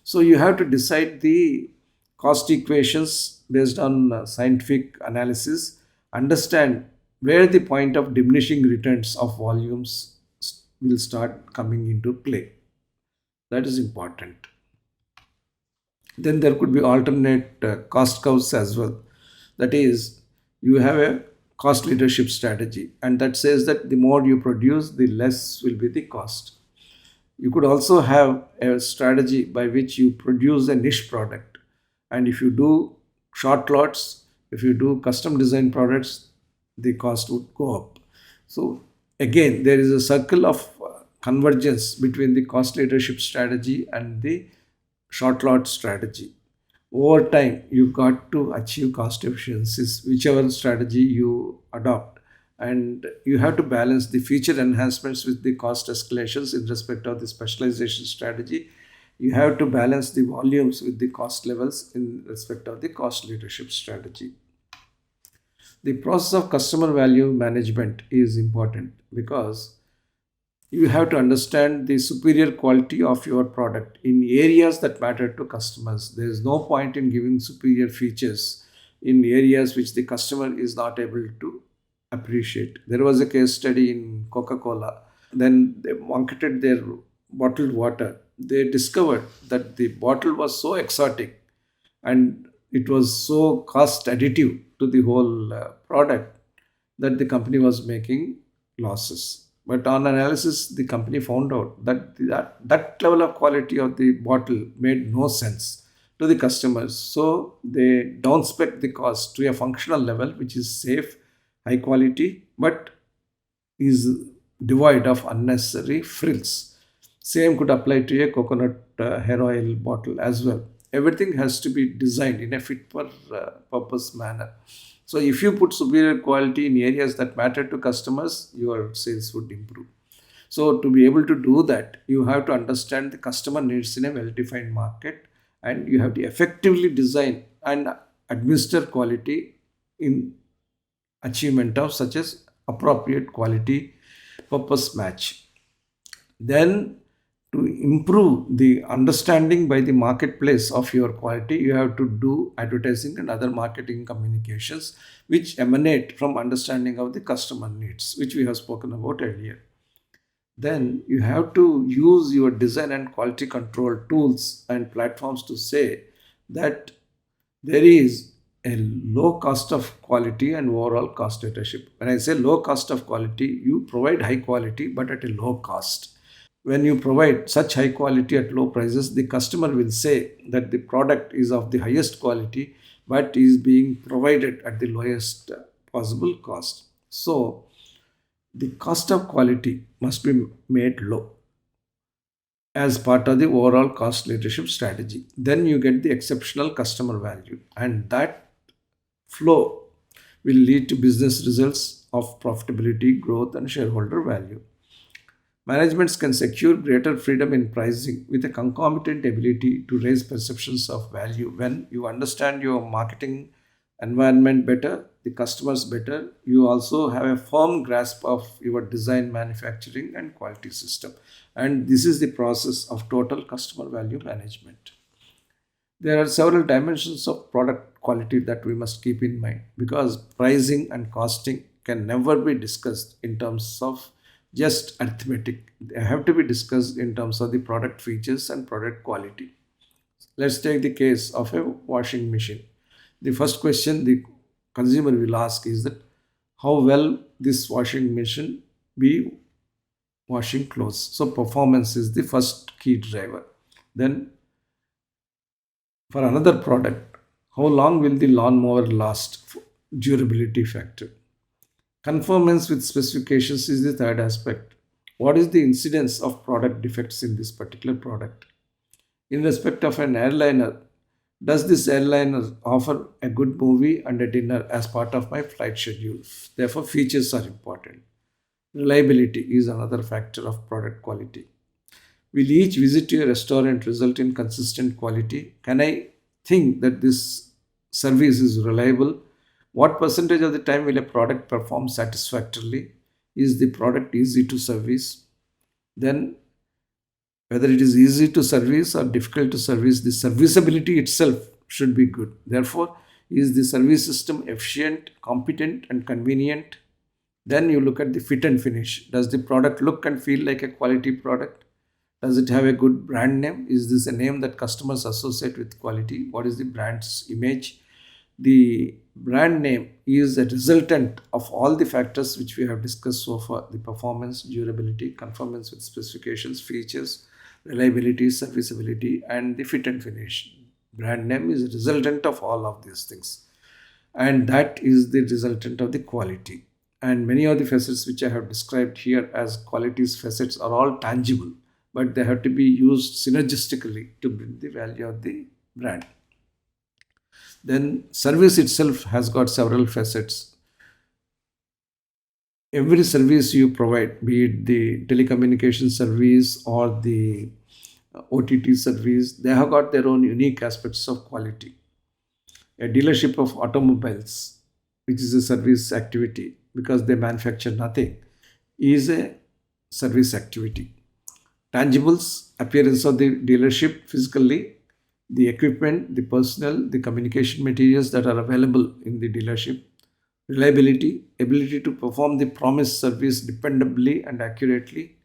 So you have to decide the cost equations based on scientific analysis, understand where the point of diminishing returns of volumes will start coming into play. That is important. Then there could be alternate cost curves as well. That is, you have a cost leadership strategy, and that says that the more you produce, the less will be the cost. You could also have a strategy by which you produce a niche product, and if you do short lots, if you do custom design products, the cost would go up. So again, there is a circle of convergence between the cost leadership strategy and the short lot strategy. Over time, you got to achieve cost efficiencies, whichever strategy you adopt. And you have to balance the feature enhancements with the cost escalations in respect of the specialization strategy. You have to balance the volumes with the cost levels in respect of the cost leadership strategy. The process of customer value management is important because you have to understand the superior quality of your product in areas that matter to customers. There is no point in giving superior features in areas which the customer is not able to appreciate. There was a case study in Coca-Cola. Then they marketed their bottled water. They discovered that the bottle was so exotic and it was so cost additive to the whole product that the company was making losses. But on analysis, the company found out that that level of quality of the bottle made no sense to the customers. So they downspec the cost to a functional level which is safe, high quality, but is devoid of unnecessary frills. Same could apply to a coconut hair oil bottle as well. Everything has to be designed in a fit for purpose manner. So if you put superior quality in areas that matter to customers, your sales would improve. So to be able to do that, you have to understand the customer needs in a well-defined market, and you have to effectively design and administer quality in achievement of such as appropriate quality purpose match. Then to improve the understanding by the marketplace of your quality, you have to do advertising and other marketing communications which emanate from understanding of the customer needs, which we have spoken about earlier. Then you have to use your design and quality control tools and platforms to say that there is a low cost of quality and overall cost leadership. When I say low cost of quality, you provide high quality but at a low cost. When you provide such high quality at low prices, the customer will say that the product is of the highest quality but is being provided at the lowest possible cost. So the cost of quality must be made low as part of the overall cost leadership strategy. Then you get the exceptional customer value, and that flow will lead to business results of profitability, growth, and shareholder value. Managements can secure greater freedom in pricing with a concomitant ability to raise perceptions of value. When you understand your marketing environment better, the customers better, you also have a firm grasp of your design, manufacturing, and quality system. And this is the process of total customer value management. There are several dimensions of product quality that we must keep in mind, because pricing and costing can never be discussed in terms of just arithmetic. They have to be discussed in terms of the product features and product quality. Let's take the case of a washing machine. The first question the consumer will ask is that how well this washing machine be washing clothes. So performance is the first key driver. Then for another product, how long will the lawnmower last? Durability factor. Conformance with specifications is the third aspect. What is the incidence of product defects in this particular product? In respect of an airliner, does this airliner offer a good movie and a dinner as part of my flight schedule? Therefore, features are important. Reliability is another factor of product quality. Will each visit to a restaurant result in consistent quality? Can I think that this service is reliable? What percentage of the time will a product perform satisfactorily? Is the product easy to service? Then, whether it is easy to service or difficult to service, the serviceability itself should be good. Therefore, is the service system efficient, competent, and convenient? Then you look at the fit and finish. Does the product look and feel like a quality product? Does it have a good brand name? Is this a name that customers associate with quality? What is the brand's image? The brand name is a resultant of all the factors which we have discussed so far: the performance, durability, conformance with specifications, features, reliability, serviceability, and the fit and finish. Brand name is a resultant of all of these things, and that is the resultant of the quality. And many of the facets which I have described here as qualities facets are all tangible, but they have to be used synergistically to bring the value of the brand. Then service itself has got several facets. Every service you provide, be it the telecommunication service or the OTT service, they have got their own unique aspects of quality. A dealership of automobiles, which is a service activity because they manufacture nothing, is a service activity. Tangibles, appearance of the dealership physically, the equipment, the personnel, the communication materials that are available in the dealership. Reliability, ability to perform the promised service dependably and accurately.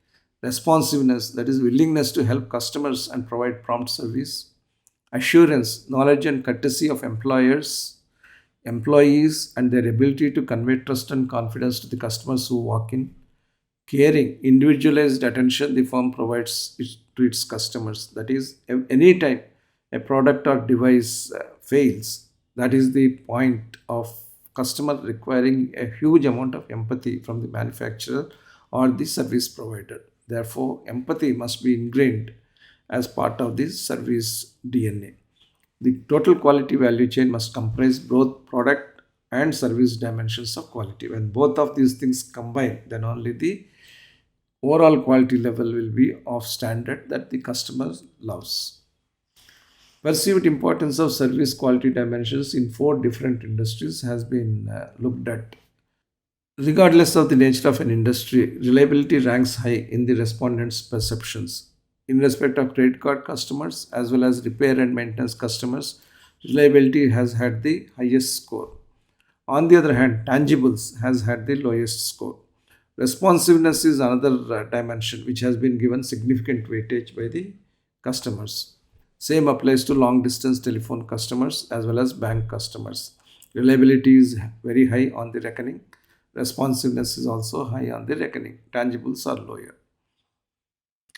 Responsiveness, that is willingness to help customers and provide prompt service. Assurance, knowledge and courtesy of employees, and their ability to convey trust and confidence to the customers who walk in. Caring, individualized attention the firm provides to its customers. That is, anytime a product or device fails, that is the point of customer requiring a huge amount of empathy from the manufacturer or the service provider. Therefore, empathy must be ingrained as part of this service DNA. The total quality value chain must comprise both product and service dimensions of quality. When both of these things combine, then only the overall quality level will be of standard that the customer loves. Perceived importance of service quality dimensions in four different industries has been looked at. Regardless of the nature of an industry, reliability ranks high in the respondents' perceptions. In respect of credit card customers as well as repair and maintenance customers, reliability has had the highest score. On the other hand, tangibles has had the lowest score. Responsiveness is another dimension which has been given significant weightage by the customers. Same applies to long distance telephone customers as well as bank customers. Reliability is very high on the reckoning. Responsiveness is also high on the reckoning. Tangibles are lower.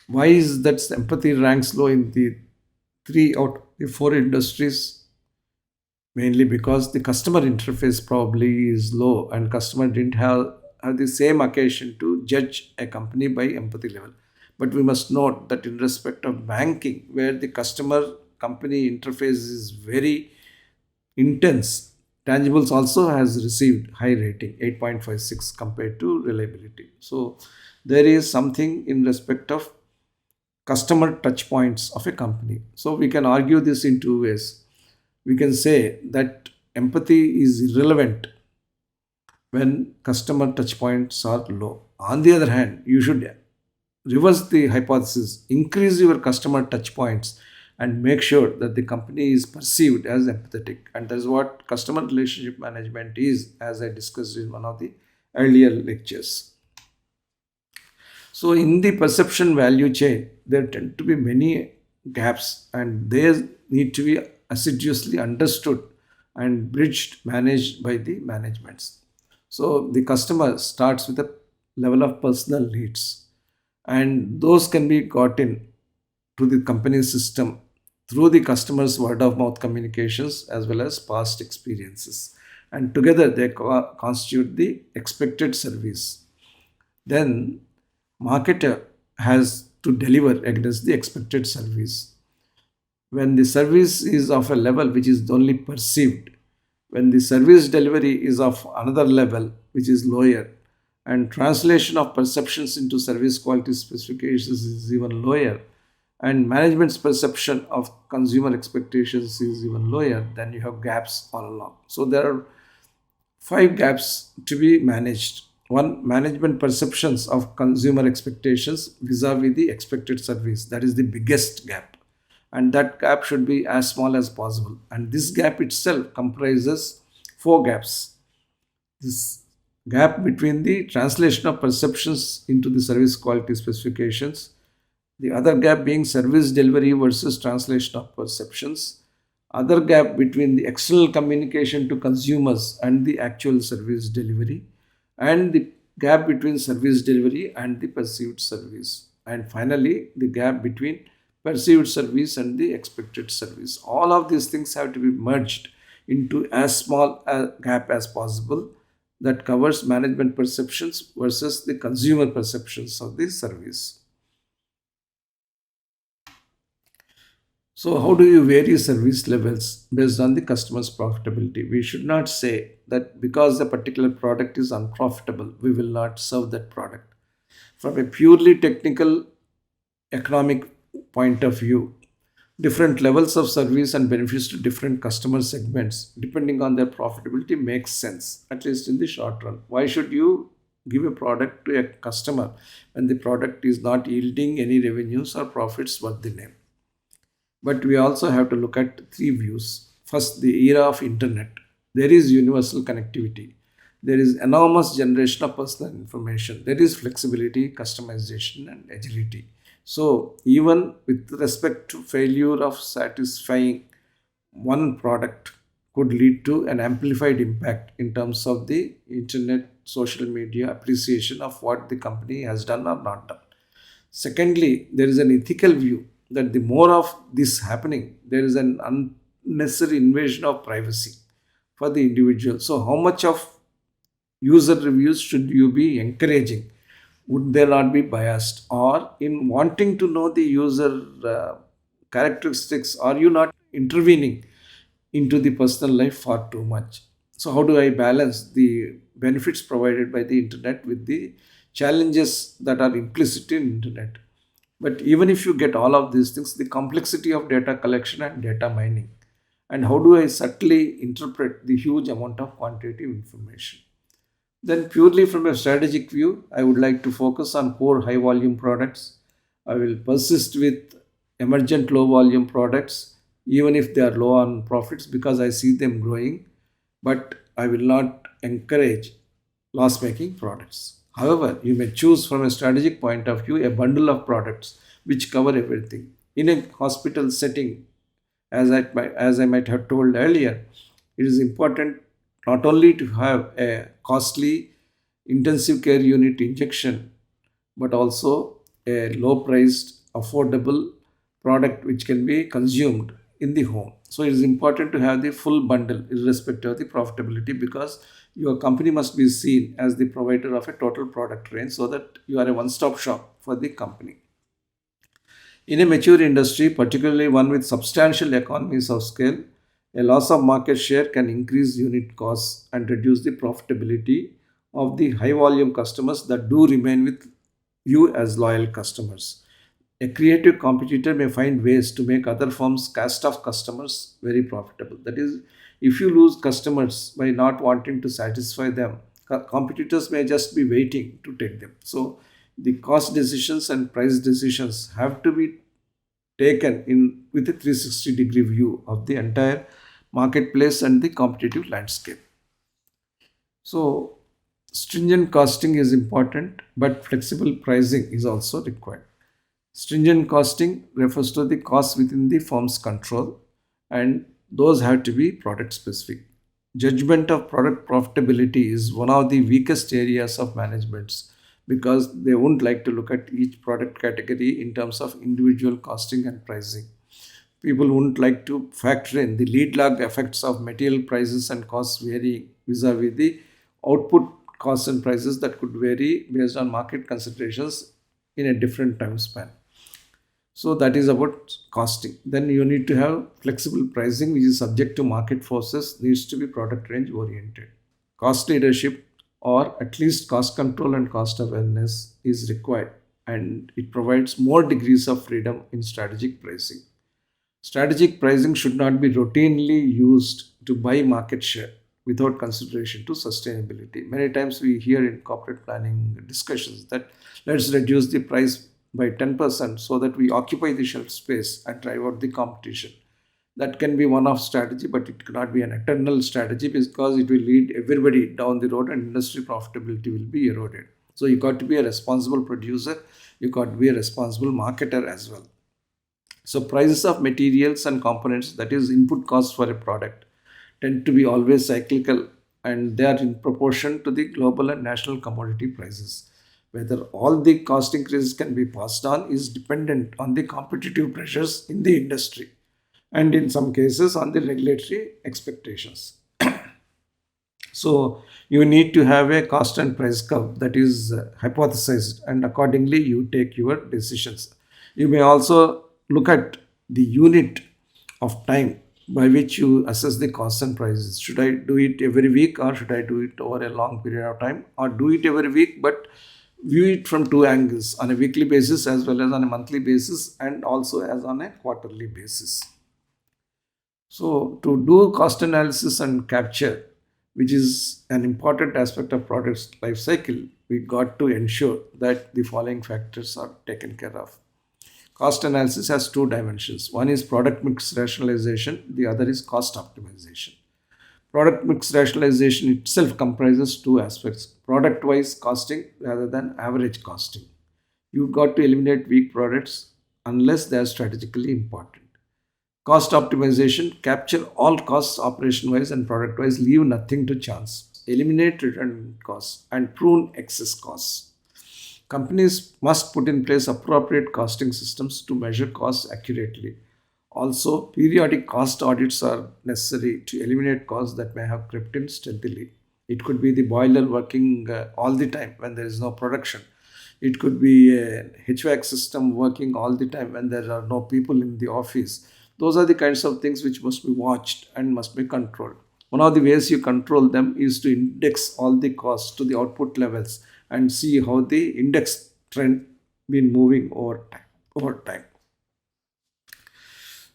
Why is that empathy ranks low in the three out of the four industries? Mainly because the customer interface probably is low and customer didn't have the same occasion to judge a company by empathy level. But we must note that in respect of banking, where the customer company interface is very intense, tangibles also has received high rating 8.56 compared to reliability. So there is something in respect of customer touch points of a company. So we can argue this in two ways. We can say that empathy is irrelevant when customer touch points are low. On the other hand, you should reverse the hypothesis, increase your customer touch points, and make sure that the company is perceived as empathetic. And that is what customer relationship management is, as I discussed in one of the earlier lectures. So, in the perception value chain, there tend to be many gaps, and they need to be assiduously understood and bridged, managed by the managements. So the customer starts with a level of personal needs, and those can be gotten to the company system through the customer's word of mouth communications as well as past experiences, and together they constitute the expected service. Then marketer has to deliver against the expected service. When the service is of a level which is only perceived, when the service delivery is of another level which is lower, and translation of perceptions into service quality specifications is even lower, and management's perception of consumer expectations is even lower, then you have gaps all along. So there are five gaps to be managed. One, management perceptions of consumer expectations vis-a-vis the expected service. That is the biggest gap. And that gap should be as small as possible. And this gap itself comprises four gaps. This gap between the translation of perceptions into the service quality specifications, the other gap being service delivery versus translation of perceptions, other gap between the external communication to consumers and the actual service delivery, and the gap between service delivery and the perceived service, and finally the gap between perceived service and the expected service. All of these things have to be merged into as small a gap as possible that covers management perceptions versus the consumer perceptions of the service. So, how do you vary service levels based on the customer's profitability? We should not say that because a particular product is unprofitable, we will not serve that product. From a purely technical economic point of view, different levels of service and benefits to different customer segments, depending on their profitability, makes sense, at least in the short run. Why should you give a product to a customer when the product is not yielding any revenues or profits worth the name? But we also have to look at three views. First, the era of internet. There is universal connectivity. There is enormous generation of personal information. There is flexibility, customization, and agility. So, even with respect to failure of satisfying one product could lead to an amplified impact in terms of the internet, social media appreciation of what the company has done or not done. Secondly, there is an ethical view that the more of this happening, there is an unnecessary invasion of privacy for the individual. So, how much of user reviews should you be encouraging? Would they not be biased? Or in wanting to know the user characteristics, are you not intervening into the personal life far too much? So, how do I balance the benefits provided by the internet with the challenges that are implicit in internet? But even if you get all of these things, the complexity of data collection and data mining, and how do I subtly interpret the huge amount of quantitative information? Then, purely from a strategic view, I would like to focus on core high volume products. I will persist with emergent low volume products, even if they are low on profits, because I see them growing, but I will not encourage loss making products. However, you may choose from a strategic point of view a bundle of products which cover everything. In a hospital setting, as I might have told earlier, it is important not only to have a costly intensive care unit injection, but also a low priced, affordable product which can be consumed in the home. So it is important to have the full bundle irrespective of the profitability, because your company must be seen as the provider of a total product range so that you are a one stop shop for the company. In a mature industry, particularly one with substantial economies of scale, a loss of market share can increase unit costs and reduce the profitability of the high volume customers that do remain with you as loyal customers. A creative competitor may find ways to make other firms' cast off customers very profitable. That is, if you lose customers by not wanting to satisfy them, competitors may just be waiting to take them. So, the cost decisions and price decisions have to be taken in with a 360-degree view of the entire marketplace and the competitive landscape. So, stringent costing is important, but flexible pricing is also required. Stringent costing refers to the costs within the firm's control, and those have to be product specific. Judgment of product profitability is one of the weakest areas of managements because they won't like to look at each product category in terms of individual costing and pricing. People wouldn't like to factor in the lead lag effects of material prices and costs vary vis-a-vis the output costs and prices that could vary based on market considerations in a different time span. So that is about costing. Then you need to have flexible pricing, which is subject to market forces, needs to be product range oriented. Cost leadership, or at least cost control and cost awareness, is required, and it provides more degrees of freedom in strategic pricing. Strategic pricing should not be routinely used to buy market share without consideration to sustainability. Many times we hear in corporate planning discussions that let's reduce the price by 10% so that we occupy the shelf space and drive out the competition. That can be one of strategy, but it cannot be an eternal strategy because it will lead everybody down the road and industry profitability will be eroded. So you got to be a responsible producer, you got to be a responsible marketer as well. So prices of materials and components, that is input costs for a product, tend to be always cyclical and they are in proportion to the global and national commodity prices. Whether all the cost increases can be passed on is dependent on the competitive pressures in the industry and in some cases on the regulatory expectations. So you need to have a cost and price curve that is hypothesized, and accordingly you take your decisions. You may also look at the unit of time by which you assess the costs and prices. Should I do it every week, or should I do it over a long period of time, or do it every week but view it from two angles, on a weekly basis as well as on a monthly basis and also as on a quarterly basis. So, to do cost analysis and capture, which is an important aspect of product's life cycle, we got to ensure that the following factors are taken care of. Cost analysis has two dimensions. One is product mix rationalization, the other is cost optimization. Product mix rationalization itself comprises two aspects: product wise costing rather than average costing. You got to eliminate weak products unless they are strategically important. Cost optimization, capture all costs operation wise and product wise, leave nothing to chance. Eliminate redundant costs and prune excess costs. Companies must put in place appropriate costing systems to measure costs accurately. Also, periodic cost audits are necessary to eliminate costs that may have crept in stealthily. It could be the boiler working all the time when there is no production. It could be a HVAC system working all the time when there are no people in the office. Those are the kinds of things which must be watched and must be controlled. One of the ways you control them is to index all the costs to the output levels and see how the index trend been moving over time.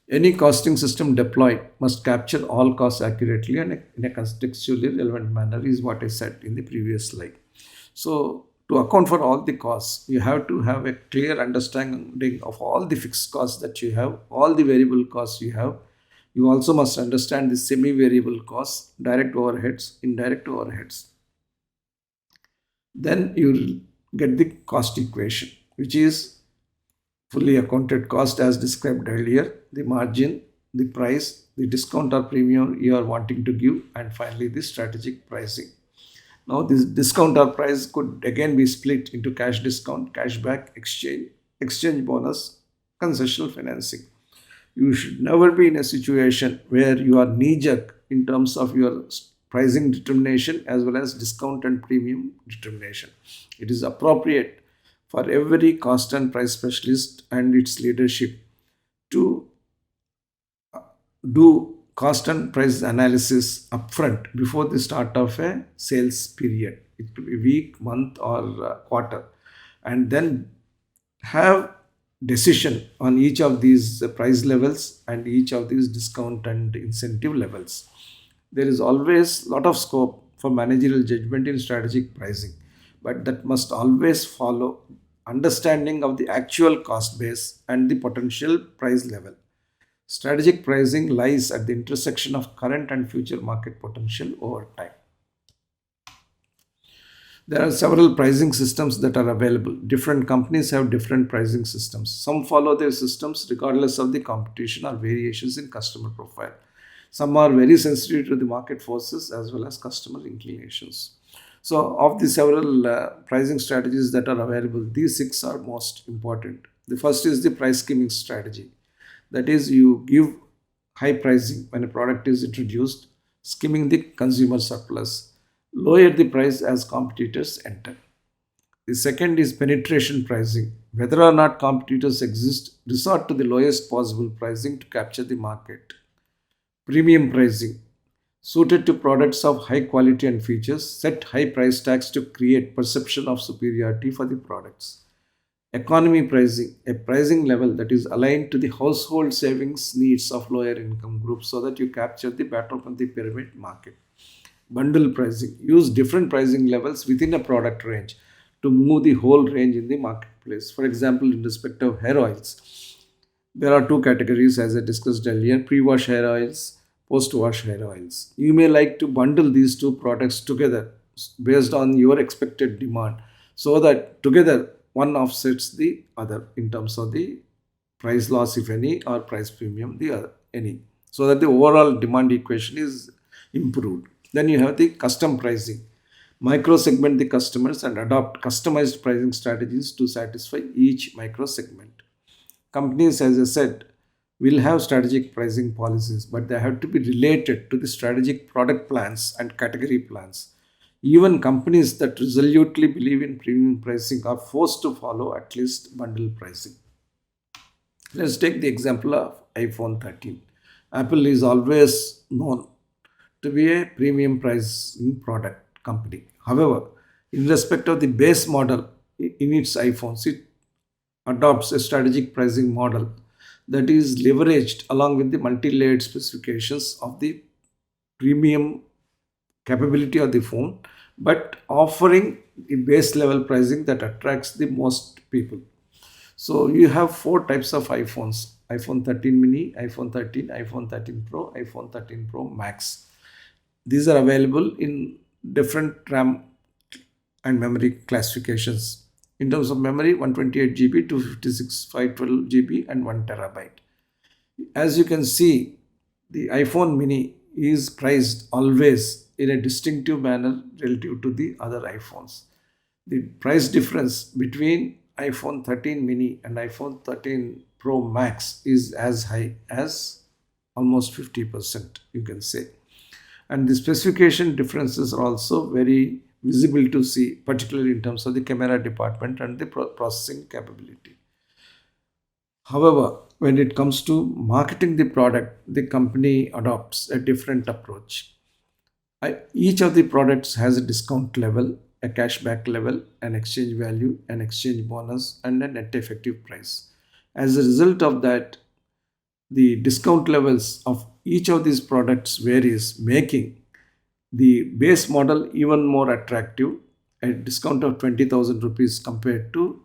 Any costing system deployed must capture all costs accurately and in a contextually relevant manner, is what I said in the previous slide. So, to account for all the costs, you have to have a clear understanding of all the fixed costs that you have, all the variable costs you have. You also must understand the semi variable costs, direct overheads, indirect overheads. Then you get the cost equation, which is fully accounted cost as described earlier, the margin, the price, the discount or premium you are wanting to give, and finally the strategic pricing. Now, this discount or price could again be split into cash discount, cashback, exchange bonus, concessional financing. You should never be in a situation where you are knee jerk in terms of your pricing determination as well as discount and premium determination. It is appropriate for every cost and price specialist and its leadership to do cost and price analysis upfront before the start of a sales period. It could be week, month, or quarter, and then have decision on each of these price levels and each of these discount and incentive levels. There is always a lot of scope for managerial judgment in strategic pricing, but that must always follow understanding of the actual cost base and the potential price level. Strategic pricing lies at the intersection of current and future market potential over time. There are several pricing systems that are available. Different companies have different pricing systems. Some follow their systems regardless of the competition or variations in customer profile. Some are very sensitive to the market forces as well as customer inclinations. So, of the several pricing strategies that are available, these six are most important. The first is the price skimming strategy. That is, you give high pricing when a product is introduced, skimming the consumer surplus, lower the price as competitors enter. The second is penetration pricing. Whether or not competitors exist, resort to the lowest possible pricing to capture the market. Premium pricing. Suited to products of high quality and features, set high price tags to create perception of superiority for the products. Economy pricing, a pricing level that is aligned to the household savings needs of lower income groups so that you capture the bottom of the pyramid market. Bundle pricing, use different pricing levels within a product range to move the whole range in the marketplace. For example, in respect of hair oils, there are two categories as I discussed earlier: pre wash hair oils, post wash hair oils. You may like to bundle these two products together based on your expected demand so that together one offsets the other in terms of the price loss, if any, or price premium, the other, any, so that the overall demand equation is improved. Then you have the custom pricing. Micro segment the customers and adopt customized pricing strategies to satisfy each micro segment. Companies, as I said, will have strategic pricing policies, but they have to be related to the strategic product plans and category plans. Even companies that resolutely believe in premium pricing are forced to follow at least bundle pricing. Let's take the example of iPhone 13. Apple is always known to be a premium pricing product company. However, in respect of the base model in its iPhones, it adopts a strategic pricing model that is leveraged along with the multi-layered specifications of the premium capability of the phone, but offering the base level pricing that attracts the most people. So you have four types of iPhones: iPhone 13 mini, iPhone 13, iPhone 13 Pro, iPhone 13 Pro Max. These are available in different RAM and memory classifications. In terms of memory, 128 GB, 256, 512 GB, and 1 terabyte. As you can see, the iPhone mini is priced always in a distinctive manner relative to the other iPhones. The price difference between iPhone 13 mini and iPhone 13 Pro Max is as high as almost 50%, you can say. And the specification differences are also very visible to see, particularly in terms of the camera department and the processing capability. However, when it comes to marketing the product, the company adopts a different approach. Each of the products has a discount level, a cashback level, an exchange value, an exchange bonus, and a net effective price. As a result of that, the discount levels of each of these products varies, making the base model even more attractive at discount of 20,000 rupees compared to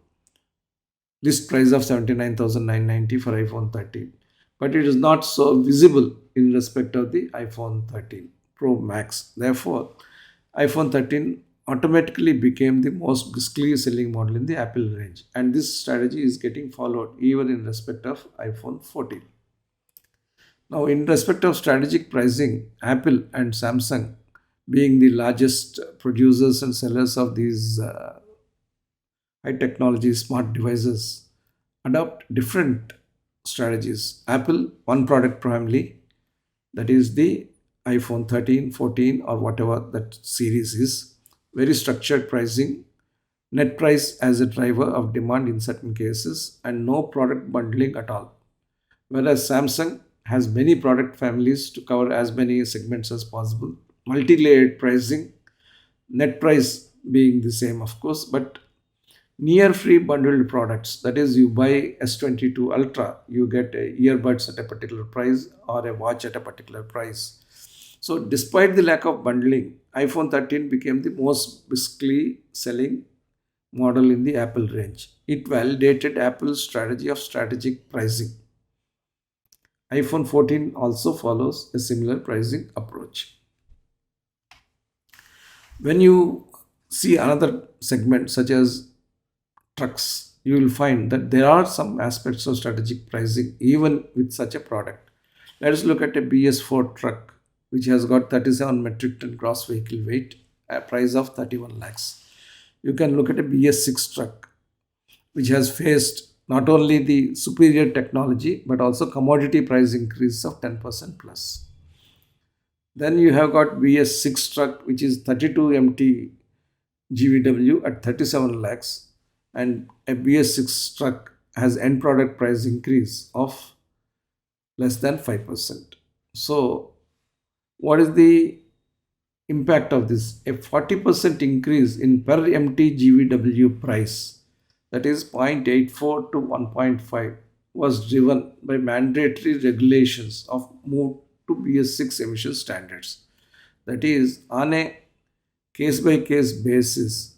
list price of 79,990 for iPhone 13. But it is not so visible in respect of the iPhone 13 Pro Max. Therefore, iPhone 13 automatically became the most briskly selling model in the Apple range, and this strategy is getting followed even in respect of iPhone 14. Now, in respect of strategic pricing, Apple and Samsung, being the largest producers and sellers of these high technology smart devices, adopt different strategies. Apple, one product primarily, that is the iPhone 13, 14, or whatever that series is. Very structured pricing, net price as a driver of demand in certain cases, and no product bundling at all. Whereas Samsung has many product families to cover as many segments as possible. Multi-layered pricing, net price being the same, of course, but near free bundled products. That is, you buy S22 Ultra, you get a earbuds at a particular price or a watch at a particular price. So, despite the lack of bundling, iPhone 13 became the most briskly selling model in the Apple range. It validated Apple's strategy of strategic pricing. iPhone 14 also follows a similar pricing approach. When you see another segment such as trucks, you will find that there are some aspects of strategic pricing even with such a product. Let us look at a BS4 truck which has got 37 metric ton gross vehicle weight, a price of 31 lakhs. You can look at a BS6 truck which has faced not only the superior technology but also commodity price increase of 10% plus. Then you have got BS6 truck which is 32 MT GVW at 37 lakhs, and a BS6 truck has end product price increase of less than 5%. So what is the impact of this? A 40% increase in per MT GVW price, that is 0.84 to 1.5, was driven by mandatory regulations of move to BS6 emission standards. That is, on a case by case basis,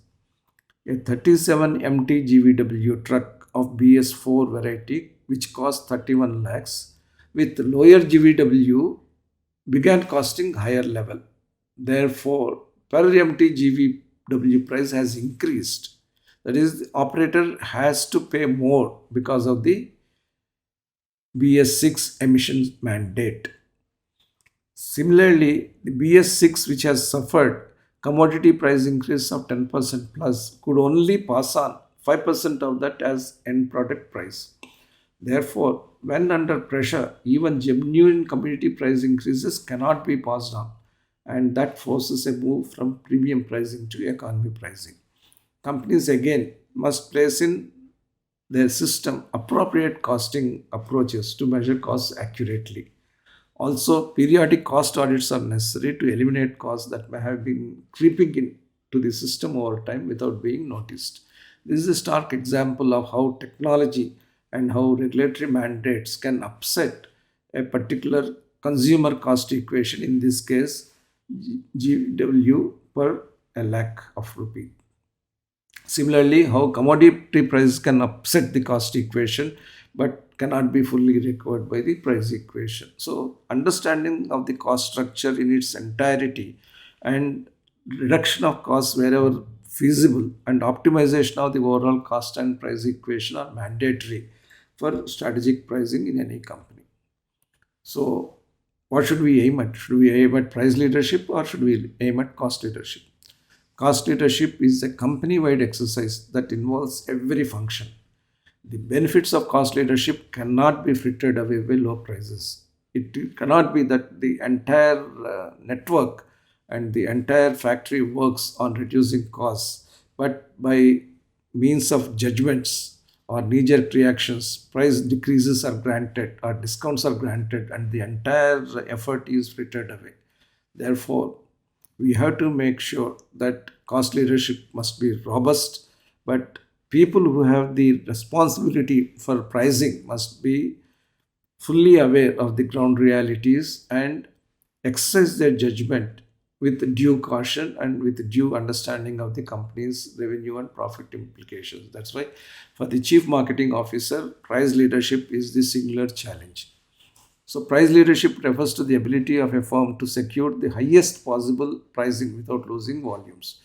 a 37 MT GVW truck of BS4 variety, which cost 31 lakhs, with lower GVW began costing higher level. Therefore, per MT GVW price has increased. That is, the operator has to pay more because of the BS6 emissions mandate. Similarly, the BS6, which has suffered commodity price increase of 10% plus, could only pass on 5% of that as end product price. Therefore, when under pressure, even genuine commodity price increases cannot be passed on, and that forces a move from premium pricing to economy pricing. Companies again must place in their system appropriate costing approaches to measure costs accurately. Also, periodic cost audits are necessary to eliminate costs that may have been creeping into the system over time without being noticed. This is a stark example of how technology and how regulatory mandates can upset a particular consumer cost equation, in this case, GW per a lakh of rupee. Similarly, how commodity prices can upset the cost equation but cannot be fully recovered by the price equation. So, understanding of the cost structure in its entirety and reduction of costs wherever feasible and optimization of the overall cost and price equation are mandatory for strategic pricing in any company. So, what should we aim at? Should we aim at price leadership or should we aim at cost leadership? Cost leadership is a company wide exercise that involves every function. The benefits of cost leadership cannot be frittered away by low prices. It cannot be that the entire network and the entire factory works on reducing costs, but by means of judgments or knee jerk reactions, price decreases are granted or discounts are granted, and the entire effort is frittered away. Therefore, we have to make sure that cost leadership must be robust, but people who have the responsibility for pricing must be fully aware of the ground realities and exercise their judgment with due caution and with due understanding of the company's revenue and profit implications. That's why, for the chief marketing officer, price leadership is the singular challenge. So, price leadership refers to the ability of a firm to secure the highest possible pricing without losing volumes.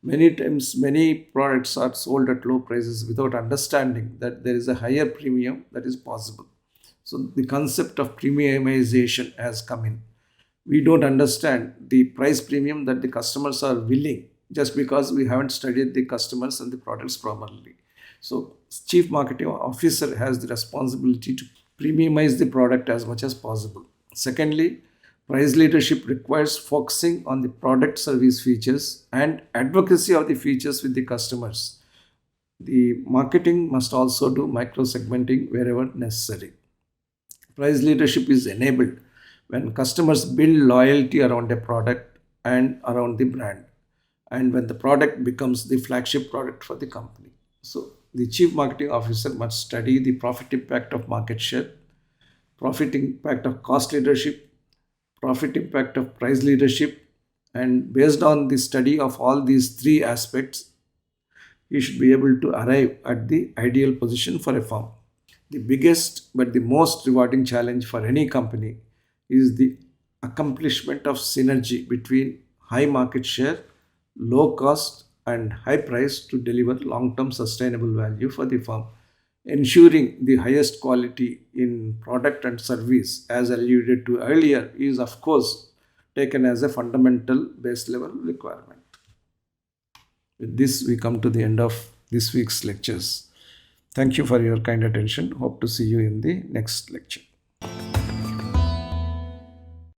Many times, many products are sold at low prices without understanding that there is a higher premium that is possible. So, the concept of premiumization has come in. We don't understand the price premium that the customers are willing just because we haven't studied the customers and the products properly. So, chief marketing officer has the responsibility to premiumize the product as much as possible. Secondly, price leadership requires focusing on the product service features and advocacy of the features with the customers. The marketing must also do micro segmenting wherever necessary. Price leadership is enabled when customers build loyalty around a product and around the brand, and when the product becomes the flagship product for the company. So, the chief marketing officer must study the profit impact of market share, profit impact of cost leadership, profit impact of price leadership, and based on the study of all these three aspects, you should be able to arrive at the ideal position for a firm. The biggest but the most rewarding challenge for any company is the accomplishment of synergy between high market share, low cost, and high price to deliver long-term sustainable value for the firm. Ensuring the highest quality in product and service, as alluded to earlier, is of course taken as a fundamental base level requirement. With this, we come to the end of this week's lectures. Thank you for your kind attention. Hope to see you in the next lecture.